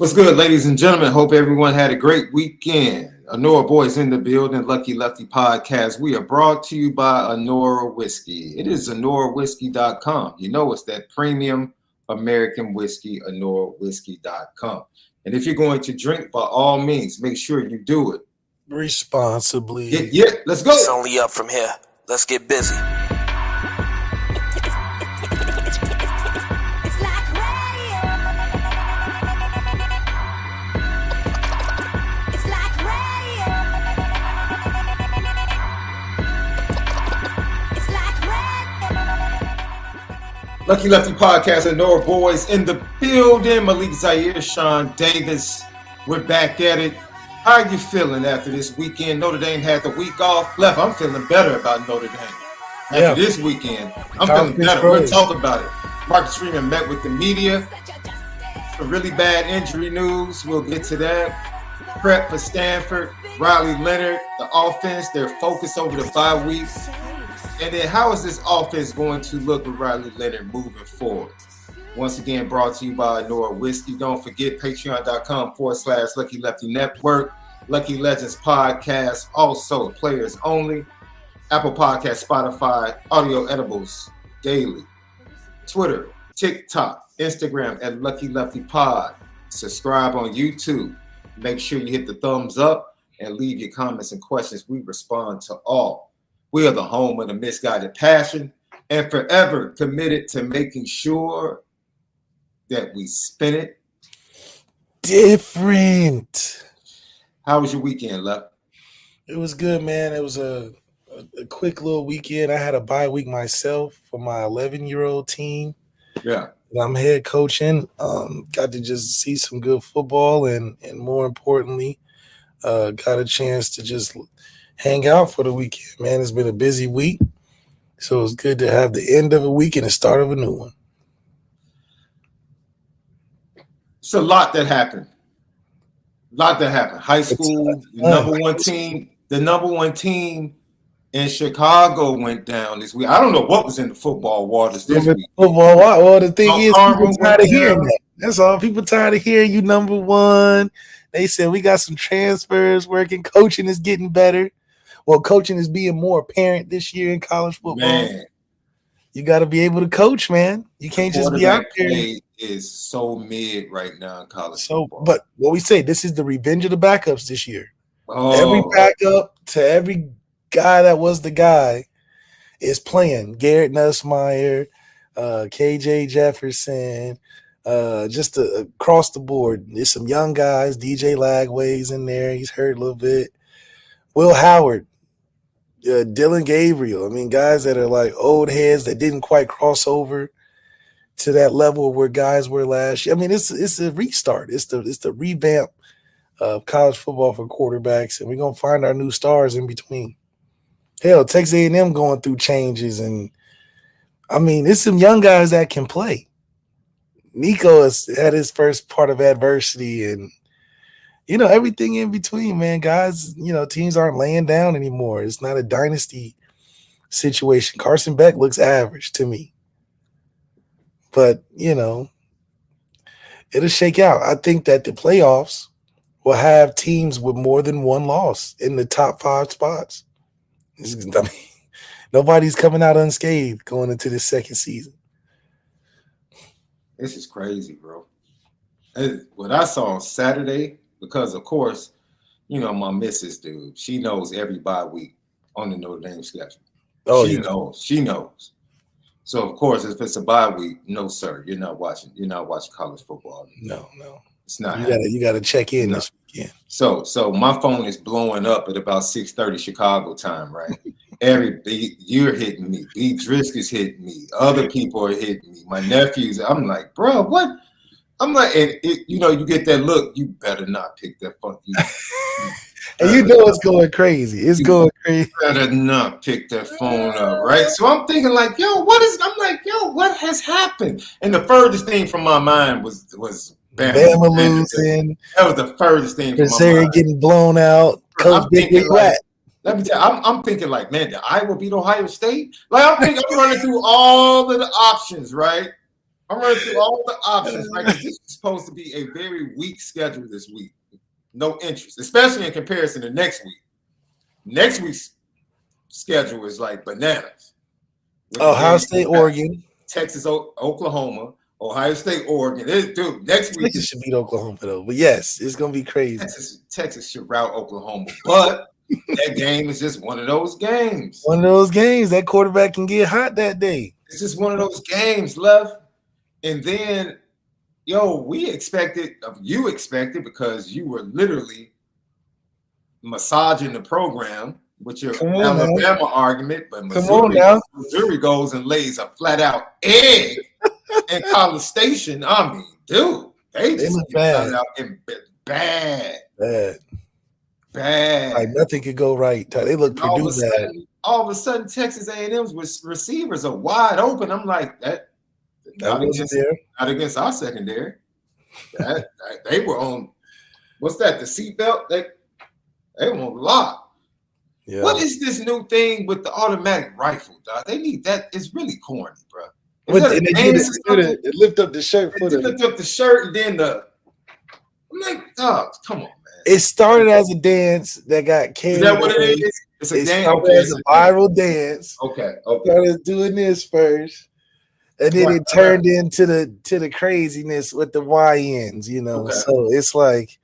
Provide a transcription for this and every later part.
What's good, ladies and gentlemen? Hope everyone had a great weekend. Onora Boys in the building, Lucky Lefty Podcast. We are brought to you by Onora Whiskey. It is OnoraWhiskey.com. You know it's that premium American whiskey, OnoraWhiskey.com. And if you're going to drink, by all means, make sure you do it responsibly. Yeah, let's go. It's only up from here. Let's get busy. Lucky Lefty Podcast, Onora Boys in the building. MALIK, ZAIRE, SHAUN, Davis. We're back at it. How are you feeling after this weekend? Notre Dame had the week off. I'm feeling better about Notre Dame. After this weekend, I'm feeling better. We'll talk about it. Freeman met with the media. Some really bad injury news. We'll get to that. Prep for Stanford. Leonard, the offense, their focus over the bye week. And then how is this offense going to look with Leonard moving forward? Once again, brought to you by Onora Whiskey. Don't forget patreon.com/Lucky Lefty Network, Lucky Legends Podcast, also players only, Apple Podcast, Spotify, audio edibles daily, Twitter, TikTok, Instagram at Lucky Lefty Pod. Subscribe on YouTube. Make sure you hit the thumbs up and leave your comments and questions. We respond to all. We are the home of the misguided passion and forever committed to making sure that we spin it different. How was your weekend, Lef? It was good, man. It was a quick little weekend. I had a bye week myself for my 11-year-old team. Yeah. I'm head coaching. Got to just see some good football and more importantly, got a chance to just hang out for the weekend, man. It's been a busy week, so it's good to have the end of a week and the start of a new one. It's a lot that happened. High school, the number one team in Chicago went down this week. I don't know what was in the football waters this week. Well, the thing is, people tired of hearing that. That's all. People tired of hearing you number one. They said we got some transfers working. Coaching is getting better. Well, coaching is being more apparent this year in college football. Man, you got to be able to coach, man. You can't just be out there. Is so mid right now in college football. But what we say, this is the revenge of the backups this year. Oh. Every backup to every guy that was the guy is playing. Garrett Nussmeier, KJ Jefferson, just across the board. There's some young guys. DJ Lagway's in there. He's hurt a little bit. Will Howard. Dylan Gabriel. I mean, guys that are like old heads that didn't quite cross over to that level where guys were last year. I mean, it's a restart. It's the revamp of college football for quarterbacks, and we're gonna find our new stars in between. Hell, Texas A&M going through changes, and I mean, it's some young guys that can play. Nico has had his first part of adversity, and everything in between, man. Guys, teams aren't laying down anymore. It's not a dynasty situation. Carson Beck looks average to me. But, it'll shake out. I think that the playoffs will have teams with more than one loss in the top 5 spots. Nobody's coming out unscathed going into the second season. This is crazy, bro. What I saw on Saturday, because, of course, my missus, dude, she knows every bye week on the Notre Dame schedule. Oh, She knows. So, of course, if it's a bye week, no, sir, you're not watching college football. No. It's not. You got to check in this weekend. So my phone is blowing up at about 6:30 Chicago time, right? You're hitting me. B. Driscoll's hitting me. Other people are hitting me. My nephews. I'm like, bro, what? I'm like, and you get that look. You better not pick that phone. And it's going crazy. It's going crazy. You better not pick that phone up, right? So I'm thinking like, what has happened? And the furthest thing from my mind was Bama losing. That was the furthest thing from my mind. Getting blown out. Coach Big Rat. Let me tell you, I'm thinking like, man, did Iowa beat Ohio State? Like I'm running through all of the options, right? I'm running through all the options, right? Because this is supposed to be a very weak schedule this week. No interest, especially in comparison to next week. Next week's schedule is like bananas. Ohio State, Oregon, Texas, Oklahoma, Ohio State, Oregon. Dude, next week Texas should beat Oklahoma though. But yes, it's gonna be crazy. Texas should rout Oklahoma, but that game is just one of those games. One of those games that quarterback can get hot that day. It's just one of those games, left. And then, you expected because you were literally massaging the program with your Alabama argument, but Missouri goes and lays a flat out egg in College Station. I mean, dude, they just look bad. Out in bad. Like nothing could go right. They look pretty bad. All of a sudden, Texas A&M's receivers are wide open. I'm like, that wasn't there. Not against our secondary. They were on. What's that? The seatbelt. They were on lock. Yeah. What is this new thing with the automatic rifle, dog? They need that. It's really corny, bro. They lift up the shirt. They lift up the shirt and then I'm like, dog, come on, man. It started as a dance that got carried. Is that what it is? It's a dance. Okay, it's a viral dance. Okay. Started doing this first. And then it turned into the craziness with the YNs, Okay. So it's like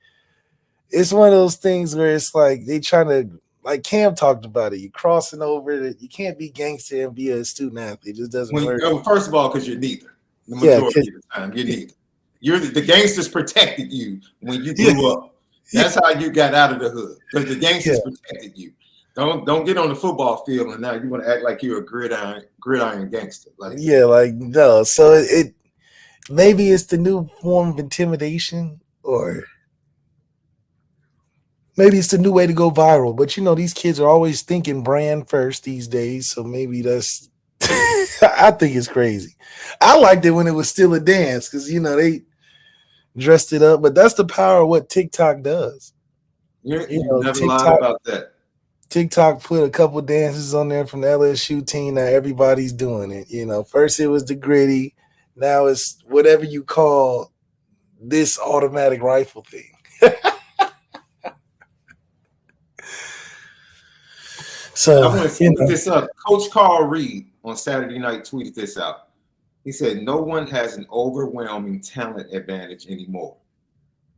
it's one of those things where it's like they trying to, like Cam talked about it. You crossing over, you can't be gangster and be a student athlete. It just doesn't work. First of all, because you're neither. The majority of the time, you're neither. The gangsters protected you when you grew up. That's how you got out of the hood, because the gangsters protected you. Don't get on the football field and now you want to act like you're a gridiron gangster. No. So it maybe it's the new form of intimidation, or maybe it's the new way to go viral. But these kids are always thinking brand first these days. So maybe that's I think it's crazy. I liked it when it was still a dance because they dressed it up, but that's the power of what TikTok does. You never lied about that. TikTok put a couple dances on there from the LSU team. Now everybody's doing it. First it was the gritty. Now it's whatever you call this automatic rifle thing. So I'm going to put this up. Coach Carr on Saturday night tweeted this out. He said, "No one has an overwhelming talent advantage anymore.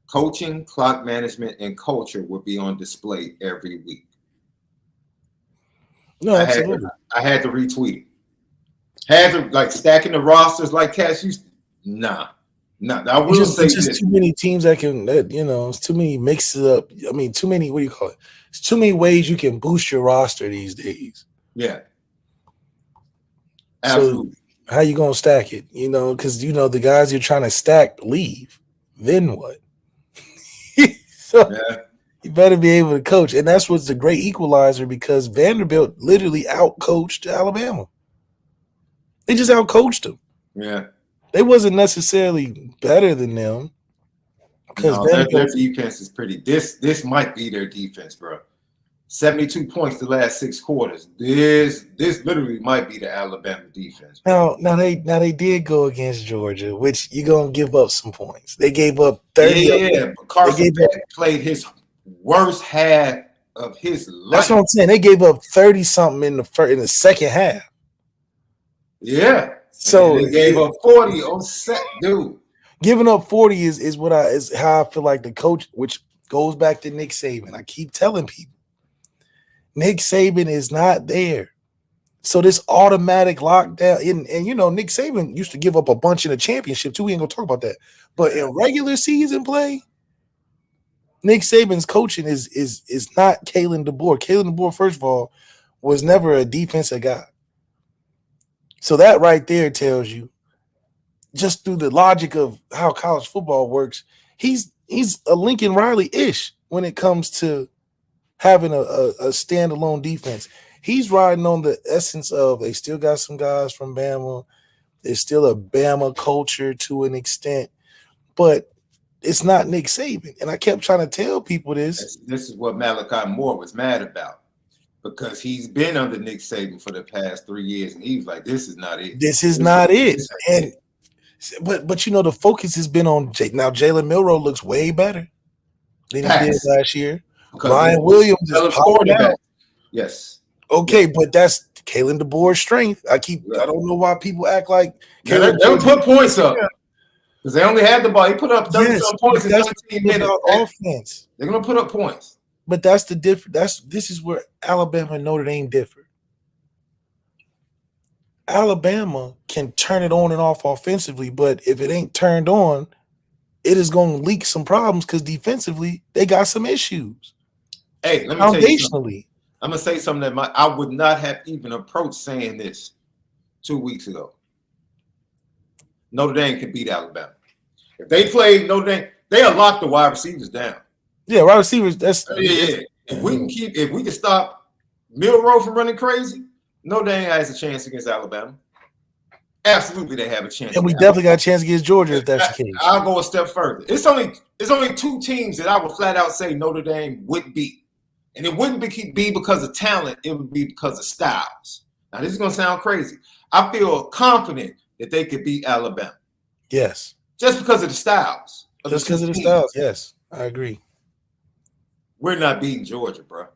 Coaching, clock management, and culture will be on display every week." No, absolutely. I had to retweet it. Had to stacking the rosters like Cash used. Nah. I will say it's just too many teams that can. It's too many mixes up. I mean, too many. What do you call it? It's too many ways you can boost your roster these days. Yeah. Absolutely. So how you gonna stack it? Because the guys you're trying to stack leave. Then what? You better be able to coach. And that's what's the great equalizer, because Vanderbilt literally outcoached Alabama. They just outcoached them. Yeah. They wasn't necessarily better than them. Because their defense is pretty. This might be their defense, bro. 72 points the last 6 quarters. This literally might be the Alabama defense. Now they did go against Georgia, which you're gonna give up some points. They gave up 30. Yeah, but Carson played his worst half of his life. That's what I'm saying. They gave up 30 something in the second half. Yeah. So they gave up 40 on set, dude. Giving up 40 is how I feel like the coach, which goes back to Nick Saban. I keep telling people, Nick Saban is not there. So this automatic lockdown, and Nick Saban used to give up a bunch in the championship too. We ain't gonna talk about that. But in regular season play, Nick Saban's coaching is not Kalen DeBoer. Kalen DeBoer, first of all, was never a defensive guy. So that right there tells you, just through the logic of how college football works, he's a Lincoln Riley-ish when it comes to having a standalone defense. He's riding on the essence of they still got some guys from Bama. There's still a Bama culture to an extent, but it's not Nick Saban. And I kept trying to tell people this. This is what Malachi Moore was mad about, because he's been under Nick Saban for the past 3 years, and he was like, "This is not it. This is not it." And But you know, the focus has been on now. Jalen Milroe looks way better than he did Facts. last year. Because Ryan Williams is popping out. Yes. Okay, but that's Kalen DeBoer's strength. I don't know why people act like Kalen. They would put points up because they only had the ball. He put up 30-some points in 17 minutes. Offense. They're gonna put up points. But that's the difference. This is where Alabama and Notre Dame differ. Alabama can turn it on and off offensively, but if it ain't turned on, it is going to leak some problems because defensively they got some issues. Hey, let me foundationally, I'm gonna say something that I would not have even approached saying this 2 weeks ago. Notre Dame can beat Alabama. If they played Notre Dame, they'll lock the wide receivers down. Yeah, wide receivers. Yeah. If we can stop Milroe from running crazy, Notre Dame has a chance against Alabama. Absolutely, they have a chance. And we definitely got a chance against Georgia if that's the case. I'll go a step further. It's only 2 teams that I would flat out say Notre Dame would beat. And it wouldn't be because of talent, it would be because of styles. Now, this is going to sound crazy. I feel confident that they could beat Alabama. Yes. Just because of the styles. Just because of the styles, yes. I agree. We're not beating Georgia, bro.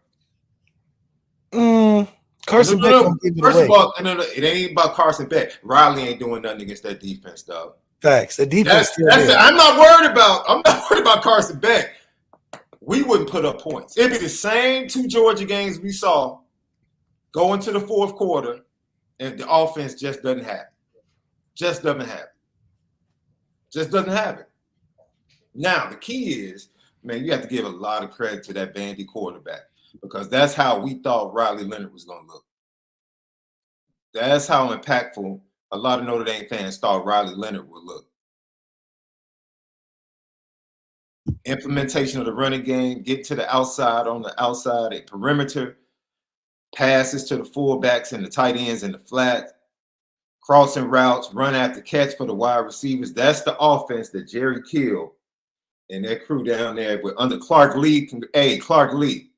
Carson Beck don't give it away. First of all, it ain't about Carson Beck. Riley ain't doing nothing against that defense, dog. Facts. The defense. I'm not worried about Carson Beck. We wouldn't put up points. It'd be the same 2 Georgia games we saw go into the fourth quarter, and the offense just doesn't have it. Just doesn't have it. Now, the key is, man, you have to give a lot of credit to that Vandy quarterback because that's how we thought Riley Leonard was going to look. That's how impactful a lot of Notre Dame fans thought Riley Leonard would look. Implementation of the running game, get to the outside, on the outside, a perimeter, passes to the fullbacks and the tight ends in the flat, crossing routes, run after catch for the wide receivers. That's the offense that Jerry Kill and that crew down there with under Clark Lee. Hey, Clark Lee.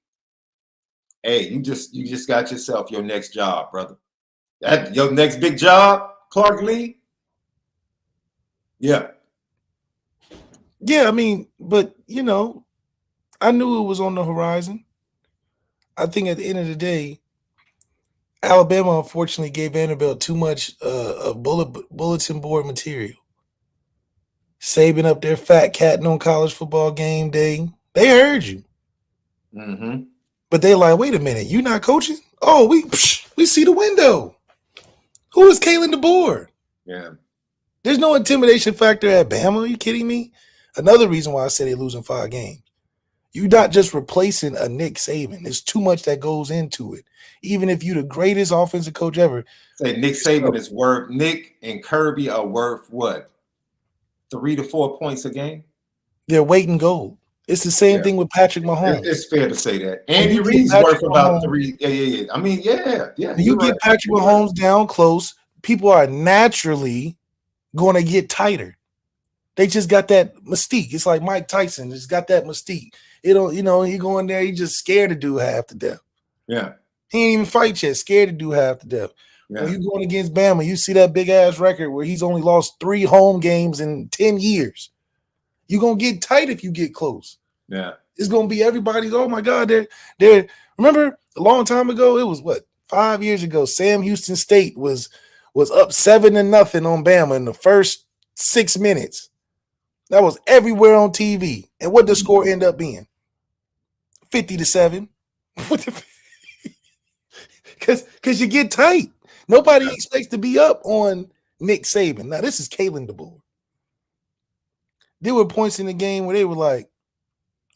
Hey, you just got yourself your next job, brother. That your next big job, Clark Lee. Yeah. Yeah, I mean, but you know, I knew it was on the horizon. I think at the end of the day, Alabama unfortunately gave Vanderbilt too much bulletin board material. Saban up there fat catting on college football game day. They heard you. Mm-hmm. But they like, wait a minute, you not coaching? Oh, we see the window. Who is Kalen DeBoer? Yeah. There's no intimidation factor at Bama. Are you kidding me? Another reason why I say they're losing 5 games. You're not just replacing a Nick Saban. There's too much that goes into it. Even if you're the greatest offensive coach ever. Say Nick Saban is worth, Nick and Kirby are worth what? 3 to 4 points a game? They're weight and gold. It's the same thing with Patrick Mahomes. It's fair to say that. Andy Reid's worth about 3. Yeah. I mean, yeah. When you get Patrick Mahomes down close, people are naturally going to get tighter. They just got that mystique. It's like Mike Tyson just got that mystique. He go in there, he just scared to do half to death. Yeah. He ain't even fight yet, scared to do half to death. Yeah. When you going against Bama, you see that big ass record where he's only lost 3 home games in 10 years. You're gonna get tight if you get close. Yeah. It's gonna be everybody's, oh my God, they're remember a long time ago, it was 5 years ago, Sam Houston State was up 7-0 on Bama in the first 6 minutes. That was everywhere on TV. And what the score end up being? 50-7. Because you get tight. Nobody expects to be up on Nick Saban. Now, this is Kalen DeBoer. There were points in the game where they were like,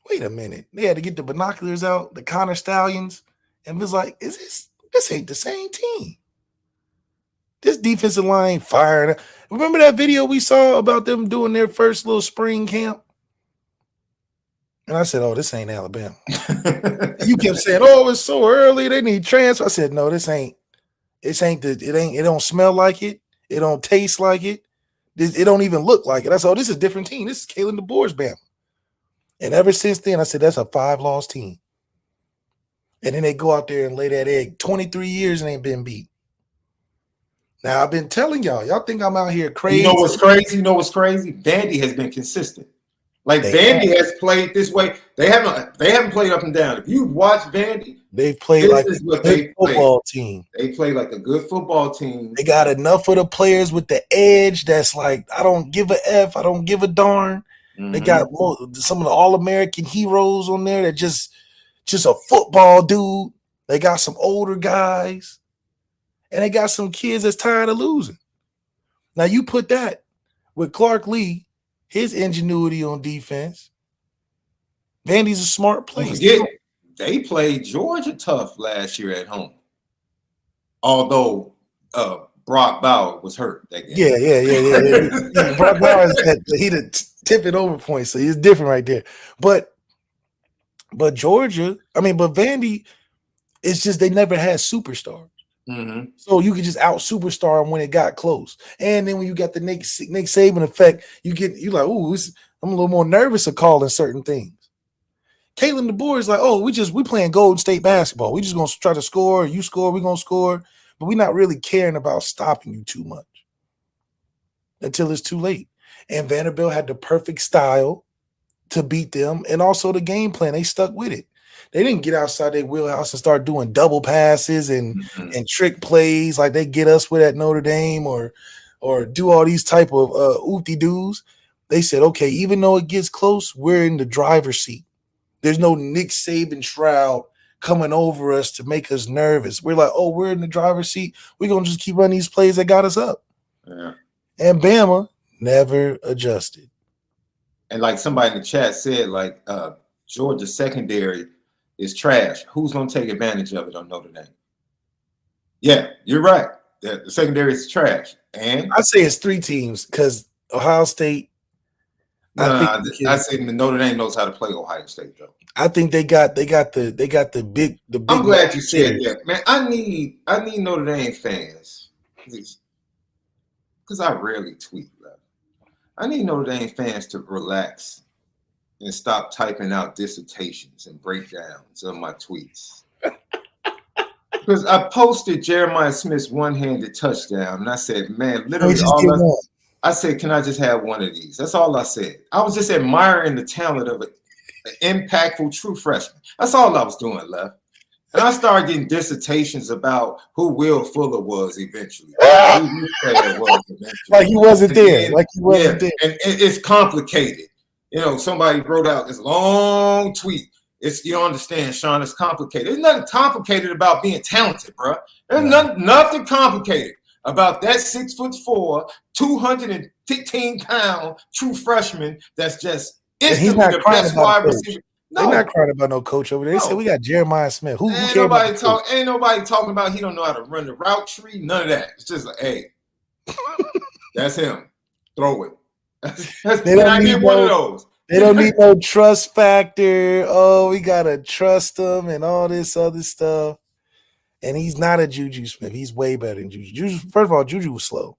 wait a minute. They had to get the binoculars out, the Connor Stallions, and was like, this ain't the same team. This defensive line firing. Remember that video we saw about them doing their first little spring camp? And I said, oh, this ain't Alabama. You kept saying, oh, it's so early. They need transfer. I said, no, it don't smell like it. It don't taste like it. It don't even look like it. I said, oh, this is a different team. This is Kalen DeBoer's Bama. And ever since then, I said, that's a 5-loss team. And then they go out there and lay that egg. 23 years and ain't been beat. Now I've been telling y'all think I'm out here crazy. You know what's crazy? Vandy has been consistent. Like Vandy has played this way. They haven't played up and down. If you watch Vandy, they've played like a good football team. They play like a good football team. They got enough of the players with the edge that's like, I don't give a F, I don't give a darn. Mm-hmm. They got some of the All-American heroes on there that just a football dude. They got some older guys. And they got some kids that's tired of losing. Now you put that with Clark Lee, his ingenuity on defense. Vandy's a smart player. They played Georgia tough last year at home. Although Brock Bauer was hurt that game. Yeah. Brock Bauer he the tip it over point, so he's different right there. But Georgia, but Vandy, it's just they never had superstars. Mm-hmm. So you could just out superstar them when it got close. And then when you got the Nick Saban effect, you're like, ooh, I'm a little more nervous of calling certain things. Kalen DeBoer is like, oh, we playing Golden State basketball. We just gonna try to score. You score, we're gonna score, but we're not really caring about stopping you too much until it's too late. And Vanderbilt had the perfect style to beat them, and also the game plan. They stuck with it. They didn't get outside their wheelhouse and start doing double passes and trick plays like they get us with at Notre Dame or do all these type of oopty-doos. They said, okay, even though it gets close, we're in the driver's seat. There's no Nick Saban shroud coming over us to make us nervous. We're like, oh, we're in the driver's seat. We're going to just keep running these plays that got us up. Yeah. And Bama never adjusted. And like somebody in the chat said, like Georgia secondary is trash. Who's going to take advantage of it on Notre Dame? Yeah, you're right. The secondary is trash. And I say it's 3 teams because Ohio State. I say Notre Dame knows how to play Ohio State though. I think they got the big. I'm glad you said that, man. I need Notre Dame fans, because I rarely tweet. I need Notre Dame fans to relax and stop typing out dissertations and breakdowns of my tweets. Because I posted Jeremiah Smith's one-handed touchdown, and I said, man, literally I said, can I just have one of these? That's all I said. I was just admiring the talent of an impactful true freshman. That's all I was doing, Left. And I started getting dissertations about who Will Fuller was eventually. Like he wasn't there. Like he wasn't there. And it's complicated. You know, somebody wrote out this long tweet. You don't understand, Sean. It's complicated. There's nothing complicated about being talented, bro. There's nothing complicated about that 6'4", 215-pound true freshman that's just instantly the best wide receiver. No. They're not crying about no coach over there. They said we got Jeremiah Smith. Ain't nobody talking about he don't know how to run the route tree. None of that. It's just like, hey, that's him. Throw it. I get one of those. They don't need no trust factor. Oh, we gotta trust him and all this other stuff. And he's not a Juju Smith. He's way better than Juju. First of all, Juju was slow.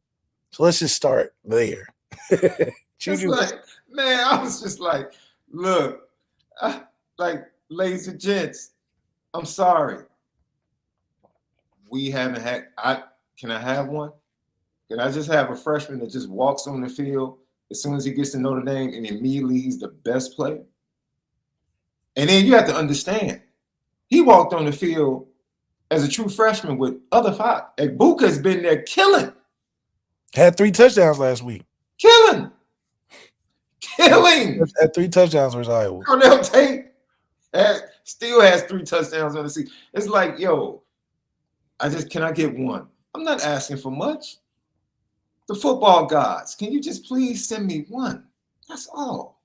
So let's just start there. Juju, man, I was just like, look, ladies and gents, I'm sorry. We haven't had. Can I have one? Can I just have a freshman that just walks on the field as soon as he gets to Notre Dame and immediately he's the best player? And then you have to understand, he walked on the field as a true freshman with other 5. Egbuka's been there killing. Had 3 touchdowns last week. Killing. Had 3 touchdowns versus Iowa. Cornell Tate still has 3 touchdowns on the season. It's like, yo, can I get one? I'm not asking for much. The football gods, can you just please send me one? That's all.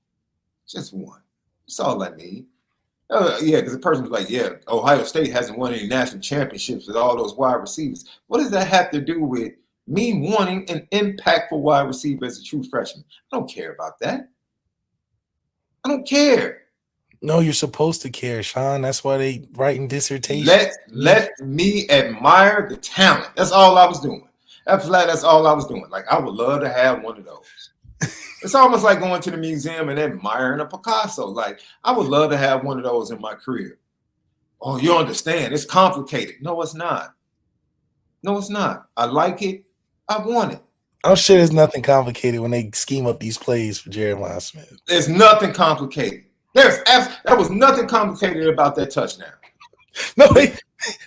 Just one. That's all I need. Yeah, because the person was like, yeah, Ohio State hasn't won any national championships with all those wide receivers. What does that have to do with me wanting an impactful wide receiver as a true freshman? I don't care about that. I don't care. No, you're supposed to care, Sean. That's why they writing dissertations. Let me admire the talent. That's all I was doing. That's all I was doing. Like, I would love to have one of those. It's almost like going to the museum and admiring a Picasso. Like, I would love to have one of those in my career. Oh, you understand. It's complicated. No, it's not. No, it's not. I like it. I want it. I'm sure there's nothing complicated when they scheme up these plays for Jeremiah Smith. There's nothing complicated. That was nothing complicated about that touchdown. No,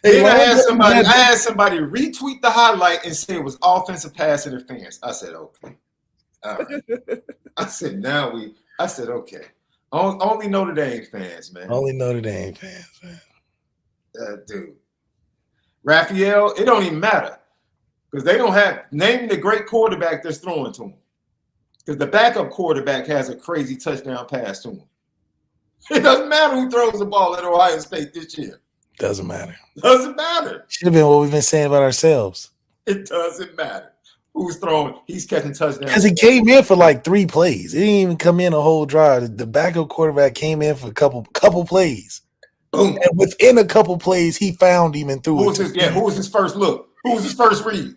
Then I had somebody retweet the highlight and say it was offensive pass interference. I said, okay. All right. I said, okay. Only Notre Dame fans, man. Only Notre Dame fans, man. Dude. Raphael, it don't even matter. Because they don't have name the great quarterback that's throwing to him. Because the backup quarterback has a crazy touchdown pass to him. It doesn't matter who throws the ball at Ohio State this year. Doesn't matter. Doesn't matter. Should have been what we've been saying about ourselves. It doesn't matter who's throwing. He's catching touchdowns. Because he came in for like 3 plays. He didn't even come in a whole drive. The backup quarterback came in for a couple plays. Boom. And within a couple plays, he found him and threw Who was his first look? Who was his first read?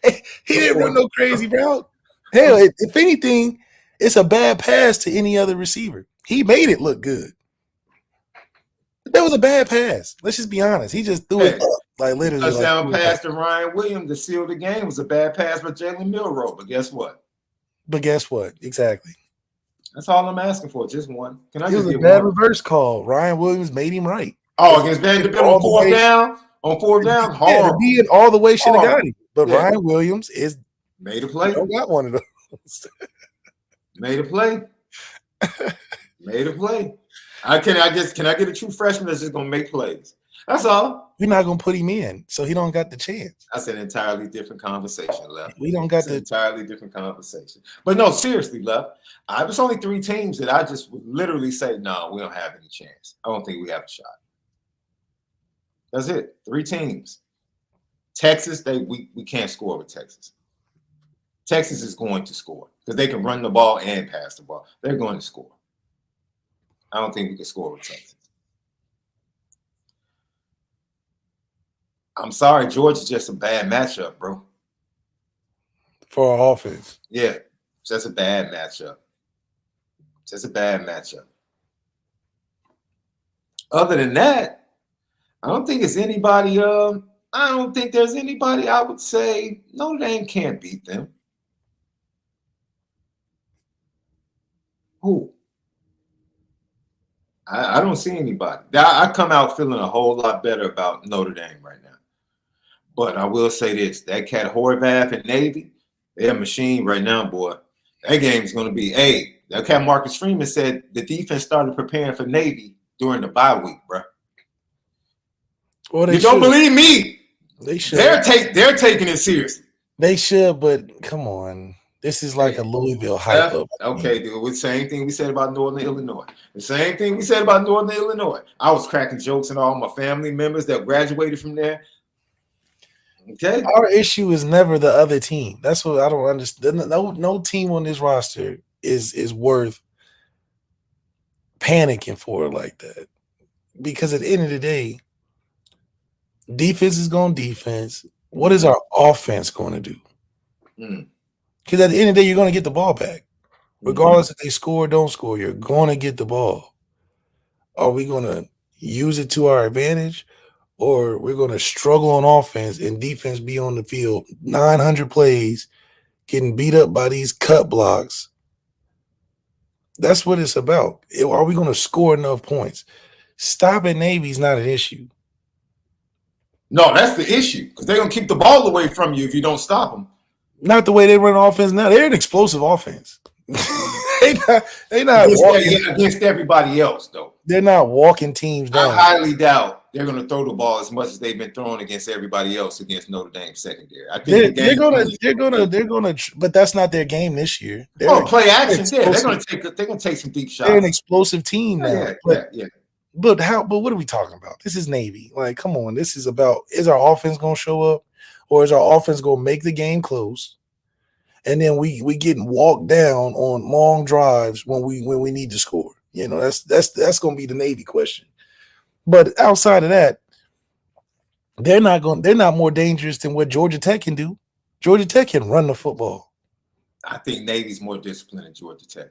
He didn't run no crazy route. Hell, if anything, it's a bad pass to any other receiver. He made it look good. That was a bad pass. Let's just be honest. He just threw it up, like literally. Touchdown pass to Ryan Williams to seal the game was a bad pass by Jalen Milroe. But guess what? Exactly. That's all I'm asking for. Just one. Can I it just was a get bad one? Reverse call. Ryan Williams made him right. Oh, against Vanderbilt on fourth down? On fourth down? Yeah, being all the way should have got him. But Yeah. Ryan Williams made a play. Don't got one of those. Made a play. Made a play. Can I get a true freshman that's just gonna make plays? That's all. We're not gonna put him in, so he don't got the chance. That's an entirely different conversation, Left. We don't got an entirely different conversation. But no, seriously, Left. There's only 3 teams that I just would literally say, no, we don't have any chance. I don't think we have a shot. That's it. 3 teams. Texas, we can't score with Texas. Texas is going to score because they can run the ball and pass the ball. They're going to score. I don't think we can score with Texas. I'm sorry, Georgia's just a bad matchup, bro. For our offense. Yeah, just a bad matchup. Just a bad matchup. Other than that, I don't think it's anybody. I don't think there's anybody I would say Notre Dame can't beat them. Who? I don't see anybody. I come out feeling a whole lot better about Notre Dame right now. But I will say this: that cat Horvath and Navy, they're a machine right now, boy. That game's going to be. Hey, that cat Marcus Freeman said the defense started preparing for Navy during the bye week, bro. Well, you don't believe me? They should. They're taking it seriously. They should, but come on. This is like a Louisville hype up. Okay, dude. The same thing we said about Northern Illinois. The same thing we said about Northern Illinois. I was cracking jokes and all my family members that graduated from there. Okay. Our issue is never the other team. That's what I don't understand. No team on this roster is worth panicking for like that. Because at the end of the day, defense is going defense. What is our offense going to do? Because at the end of the day, you're going to get the ball back. Regardless if they score or don't score, you're going to get the ball. Are we going to use it to our advantage? Or we're going to struggle on offense and defense be on the field 900 plays, getting beat up by these cut blocks? That's what it's about. Are we going to score enough points? Stopping Navy is not an issue. No, that's the issue because they're going to keep the ball away from you if you don't stop them. Not the way they run offense now. They're an explosive offense. they not against everybody else, though. They're not walking teams down. I highly doubt they're going to throw the ball as much as they've been throwing against everybody else against Notre Dame secondary. I think they're gonna, but that's not their game this year. Play action. Yeah, they're going to take some deep shots. They're an explosive team now. Yeah. But what are we talking about? This is Navy. Like, come on. This is about, is our offense going to show up, or is our offense going to make the game close? And then we getting walked down on long drives when we need to score. You know, that's going to be the Navy question. But outside of that, they're not more dangerous than what Georgia Tech can do. Georgia Tech can run the football. I think Navy's more disciplined than Georgia Tech.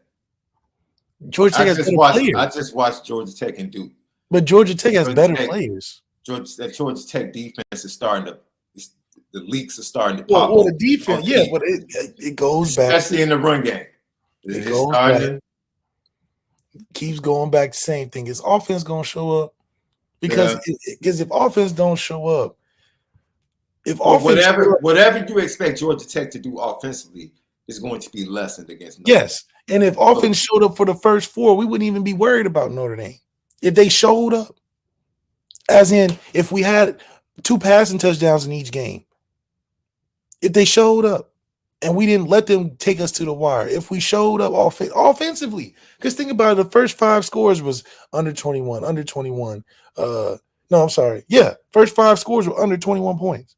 Georgia Tech has better players. I just watched Georgia Tech and Duke. But Georgia Tech has better players. Georgia Tech defense is starting to the leaks are starting to pop Well, up. the defense, yeah, but it goes back, especially in the run game. It goes back. Keeps going back the same thing. Is offense gonna show up? Because if offense don't show up, whatever you expect Georgia Tech to do offensively is going to be lessened against Notre Dame. And if offense showed up for the first 4, we wouldn't even be worried about Notre Dame. If they showed up, as in if we had 2 passing touchdowns in each game, if they showed up and we didn't let them take us to the wire, if we showed up offensively, because think about it, the first 5 scores was under 21. No, I'm sorry. Yeah, first 5 scores were under 21 points.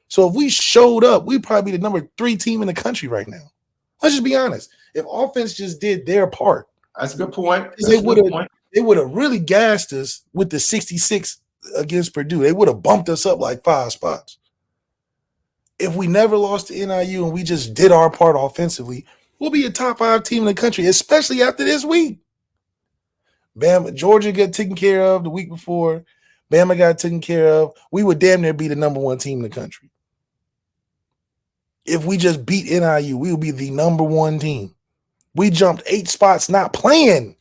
So if we showed up, we'd probably be the number 3 team in the country right now. Let's just be honest. If offense just did their part, that's a good point. They would have really gassed us with the 66 against Purdue. They would have bumped us up like 5 spots. If we never lost to NIU and we just did our part offensively, we'll be a top 5 team in the country, especially after this week. Georgia got taken care of the week before. Bama got taken care of. We would damn near be the number 1 team in the country. If we just beat NIU, we would be the number 1 team. We jumped 8 spots not playing.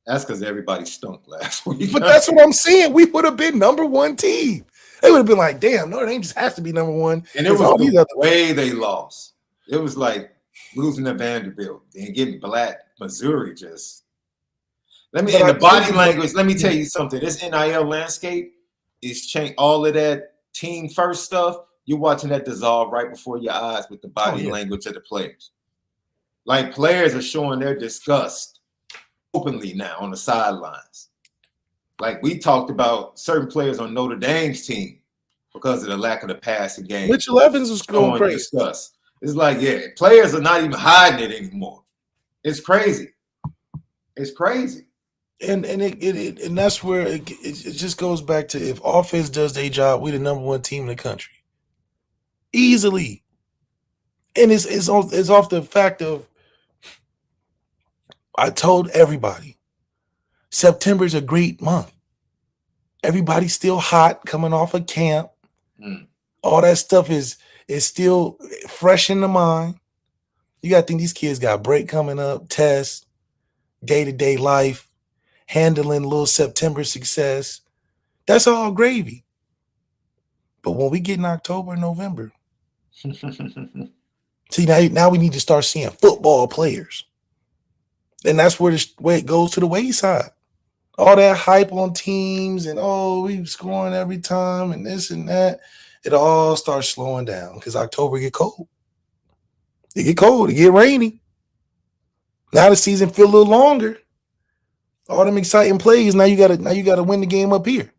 That's because everybody stunk last week. But that's what I'm saying. We would have been number 1 team. They would have been like, damn, Notre Dame just has to be number 1. And it was the way they lost. It was like losing to Vanderbilt and getting black Missouri just. In the body language, let me tell you something. This NIL landscape is changed. All of that team first stuff, you're watching that dissolve right before your eyes with the body language of the players. Like players are showing their disgust openly now on the sidelines. Like we talked about certain players on Notre Dame's team because of the lack of the passing game. Mitchell Evans was going crazy. Disgust. It's like, players are not even hiding it anymore. It's crazy. It's crazy. And that's where it just goes back to, if offense does their job, we're the number 1 team in the country. Easily. And it's off the fact of, I told everybody, September is a great month. Everybody's still hot coming off of camp. All that stuff is still fresh in the mind. You got to think these kids got break coming up, tests, day-to-day life, handling little September success. That's all gravy. But when we get in October and November, see, now we need to start seeing football players. And that's where it goes to the wayside. All that hype on teams and, we scoring every time and this and that, it all starts slowing down because October get cold. It get cold. It get rainy. Now the season feel a little longer. All them exciting plays. Now you gotta win the game up here.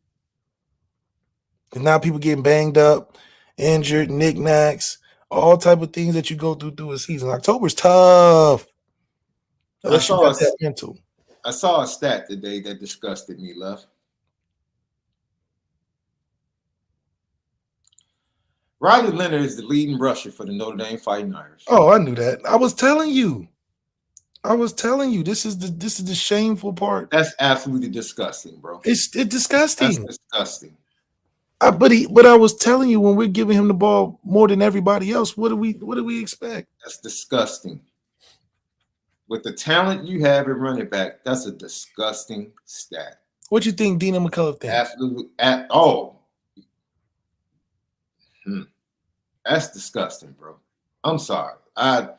Because now people getting banged up, injured, knickknacks, all type of things that you go through a season. October's tough. I saw a stat today that disgusted me, Left. Riley Leonard is the leading rusher for the Notre Dame Fighting Irish. Oh, I knew that. I was telling you. This is the shameful part. That's absolutely disgusting, bro. It's disgusting. That's disgusting. But I was telling you, when we're giving him the ball more than everybody else, what do we expect? That's disgusting. With the talent you have at running back, that's a disgusting stat. What you think Dina McCullough thinks? Absolutely. That's disgusting, bro. I'm sorry. I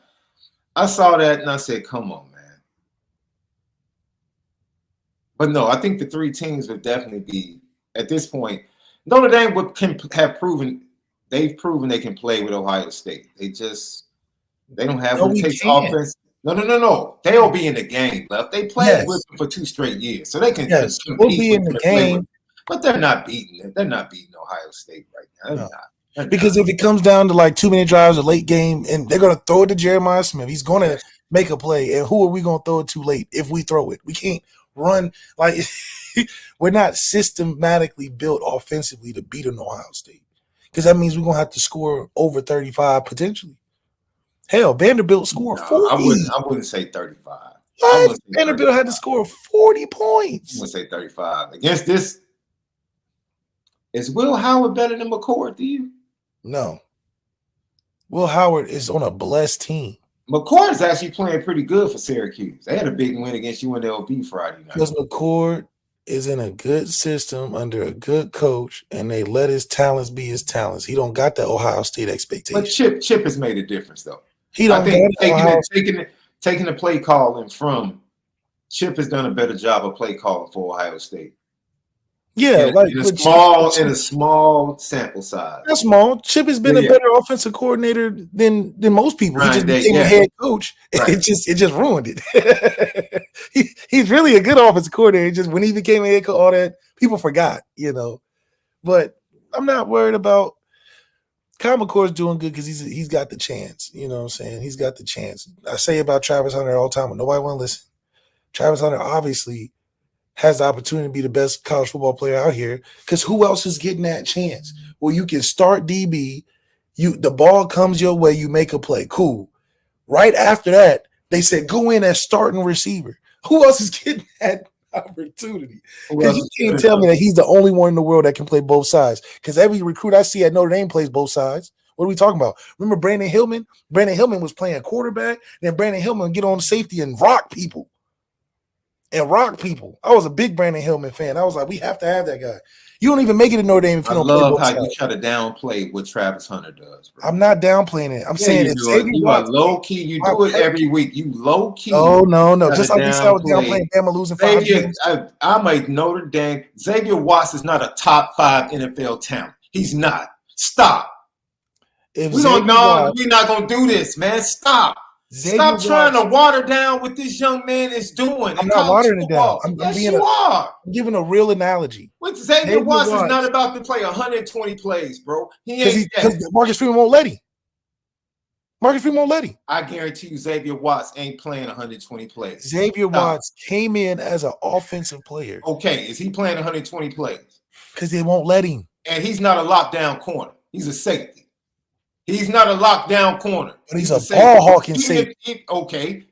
saw that and I said, come on, man. But no, I think the 3 teams would definitely be, at this point, Notre Dame they've proven they can play with Ohio State. They don't have what it takes offense. No. They'll be in the game, Left. They played with them for 2 straight years. So they can compete. We'll be in the game. But they're not beating it. They're not beating Ohio State right now. They're not. Because if it comes down to like 2-minute drives, a late game, and they're going to throw it to Jeremiah Smith, he's going to make a play. And who are we going to throw it to late if we throw it? We can't run. Like, we're not systematically built offensively to beat an Ohio State, because that means we're going to have to score over 35 potentially. Hell, Vanderbilt scored 40. I wouldn't say 35. Vanderbilt had to score 40 points. I wouldn't say 35. Against this, is Will Howard better than McCord to you? No. Will Howard is on a blessed team. McCord is actually playing pretty good for Syracuse. They had a big win against UNLV Friday night. Because McCord is in a good system under a good coach, and they let his talents be his talents. He don't got that Ohio State expectation. But Chip has made a difference, though. He don't I think got taking the play calling from Chip has done a better job of play calling for Ohio State. Yeah, in a small sample size. That's small. Chip has been a better offensive coordinator than most people. He just became a head coach. Right. It just ruined it. He's really a good offensive coordinator. Just when he became a head coach, all that people forgot, But I'm not worried about Kyle McCord's doing good because he's got the chance. You know what I'm saying? He's got the chance. I say about Travis Hunter all the time, but nobody want to listen. Travis Hunter obviously has the opportunity to be the best college football player out here because who else is getting that chance? Well, you can start DB, the ball comes your way, you make a play. Cool. Right after that, they said go in as starting receiver. Who else is getting that opportunity? Because you can't tell me that he's the only one in the world that can play both sides. Because every recruit I see at Notre Dame plays both sides. What are we talking about? Remember Brandon Hillman? Brandon Hillman was playing quarterback, then Brandon Hillman would get on safety and rock people. I was a big Brandon Hillman fan. I was like, we have to have that guy. You don't even make it to Notre Dame if you don't play both sides. I love how you try to downplay what Travis Hunter does, bro. I'm not downplaying it. I'm saying you are low key. You do it every week. You low key. Oh no. Just like you said with downplaying Bama losing 5 games. I'm a Notre Dame. Xavier Watts is not a top 5 NFL talent. He's not. Stop. We're not gonna do this, man. Stop. Stop trying to water down what this young man is doing. I'm not watering it down. I'm giving a real analogy. Xavier Watts is not about to play 120 plays, bro. Because Marcus Freeman won't let him. I guarantee you Xavier Watts ain't playing 120 plays. Xavier Watts came in as an offensive player. Okay, is he playing 120 plays? Because they won't let him. And he's not a lockdown corner. He's a safety. He's not a lockdown corner. But he's a ball hawking safety.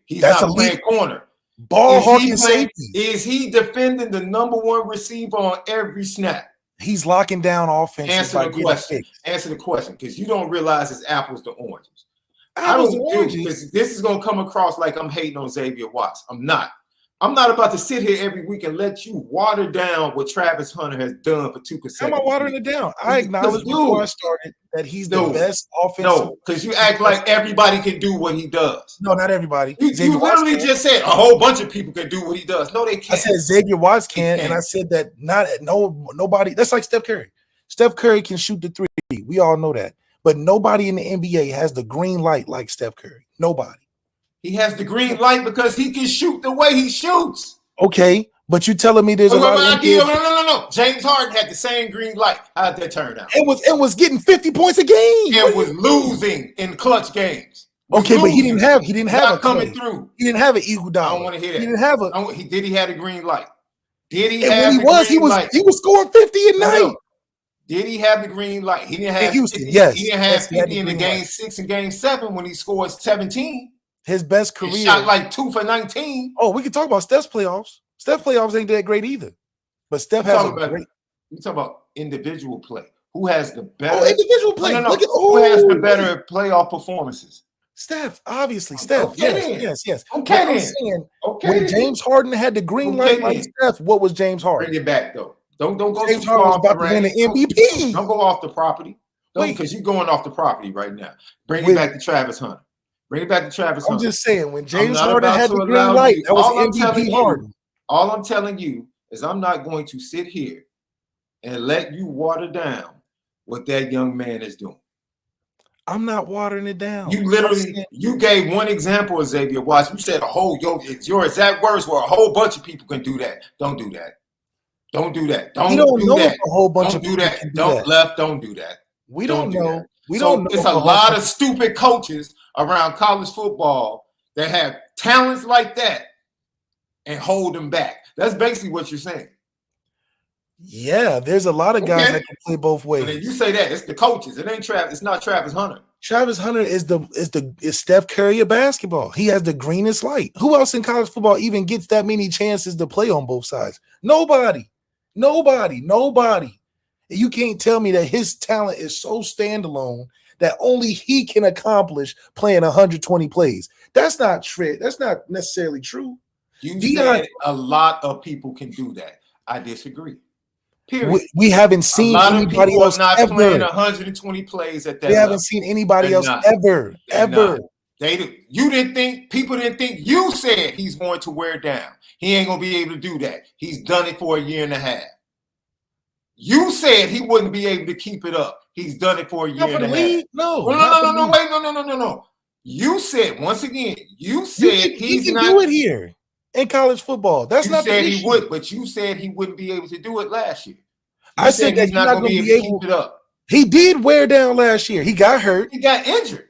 He's not playing corner. Ball hawking safety. Is he defending the number 1 receiver on every snap? He's locking down offense. Answer the question, because you don't realize it's apples to oranges. Because this is going to come across like I'm hating on Xavier Watts. I'm not. I'm not about to sit here every week and let you water down what Travis Hunter has done for 2 consecutive. I'm not watering it down. I acknowledge before I started that he's the best offensive. No, because you act like everybody can do what he does. No, not everybody. You literally just said a whole bunch of people can do what he does. No, they can't. I said Xavier Watts can, and I said that nobody. That's like Steph Curry. Steph Curry can shoot the 3. We all know that. But nobody in the NBA has the green light like Steph Curry. Nobody. He has the green light because he can shoot the way he shoots. Okay, but you telling me there's a lot of no. James Harden had the same green light. How'd that turn out? It was getting 50 points a game. It was losing in clutch games. Okay, but he didn't have a coming through. He didn't have an eagle dog. I don't want to hear that. He didn't have a. Did he have a green light? Did he and have when he was he was scoring 50 a night. Did he have the green light? He didn't have in Houston. 50, yes, he didn't have 50 in the game 6 and game 7 when he scored 17. His best career. He shot like 2 for 19. Oh, we can talk about Steph's playoffs. Steph's playoffs ain't that great either. But Steph has a great. You talk about individual play. Who has the better individual play? No. Who has the better playoff performances? Steph, obviously. Steph. Okay, yes. Okay, I'm saying, when James Harden had the green light like Steph, what was James Harden? Bring it back though. Don't go James Harden was about to win the MVP. Don't go off the property. Because you're going off the property right now. Bring it back to Travis Hunter. Bring it back to Travis Hunter. I'm just saying, when James Harden had the green light, that was MVP Harden. All I'm telling you is I'm not going to sit here and let you water down what that young man is doing. I'm not watering it down. You gave one example of Xavier Watts. You said your exact words were a whole bunch of people can do that. Don't do that. Don't do that. Don't do that. A whole bunch of people can do that. Don't do that. We don't know. We don't know. It's a lot of stupid coaches around college football that have talents like that and hold them back. That's basically what you're saying. Yeah, there's a lot of guys that can play both ways. When you say that, it's the coaches. It ain't Travis. It's not Travis Hunter. Travis Hunter is Steph Curry of basketball. He has the greenest light. Who else in college football even gets that many chances to play on both sides? Nobody. You can't tell me that his talent is so standalone that only he can accomplish playing 120 plays. That's not true. That's not necessarily true. You said a lot of people can do that. I disagree. Period. We haven't seen anybody else not ever playing 120 plays at that. We haven't seen anybody else ever. You didn't think, people didn't think. You said he's going to wear down. He ain't gonna be able to do that. He's done it for a year and a half. You said he wouldn't be able to keep it up. He's done it for a year and a half. No. You said, once again, you said he can do it here in college football. That's not the issue. You said he would, but you said he wouldn't be able to do it last year. I said that he's not going to be able to keep it up. He did wear down last year. He got hurt. He got injured.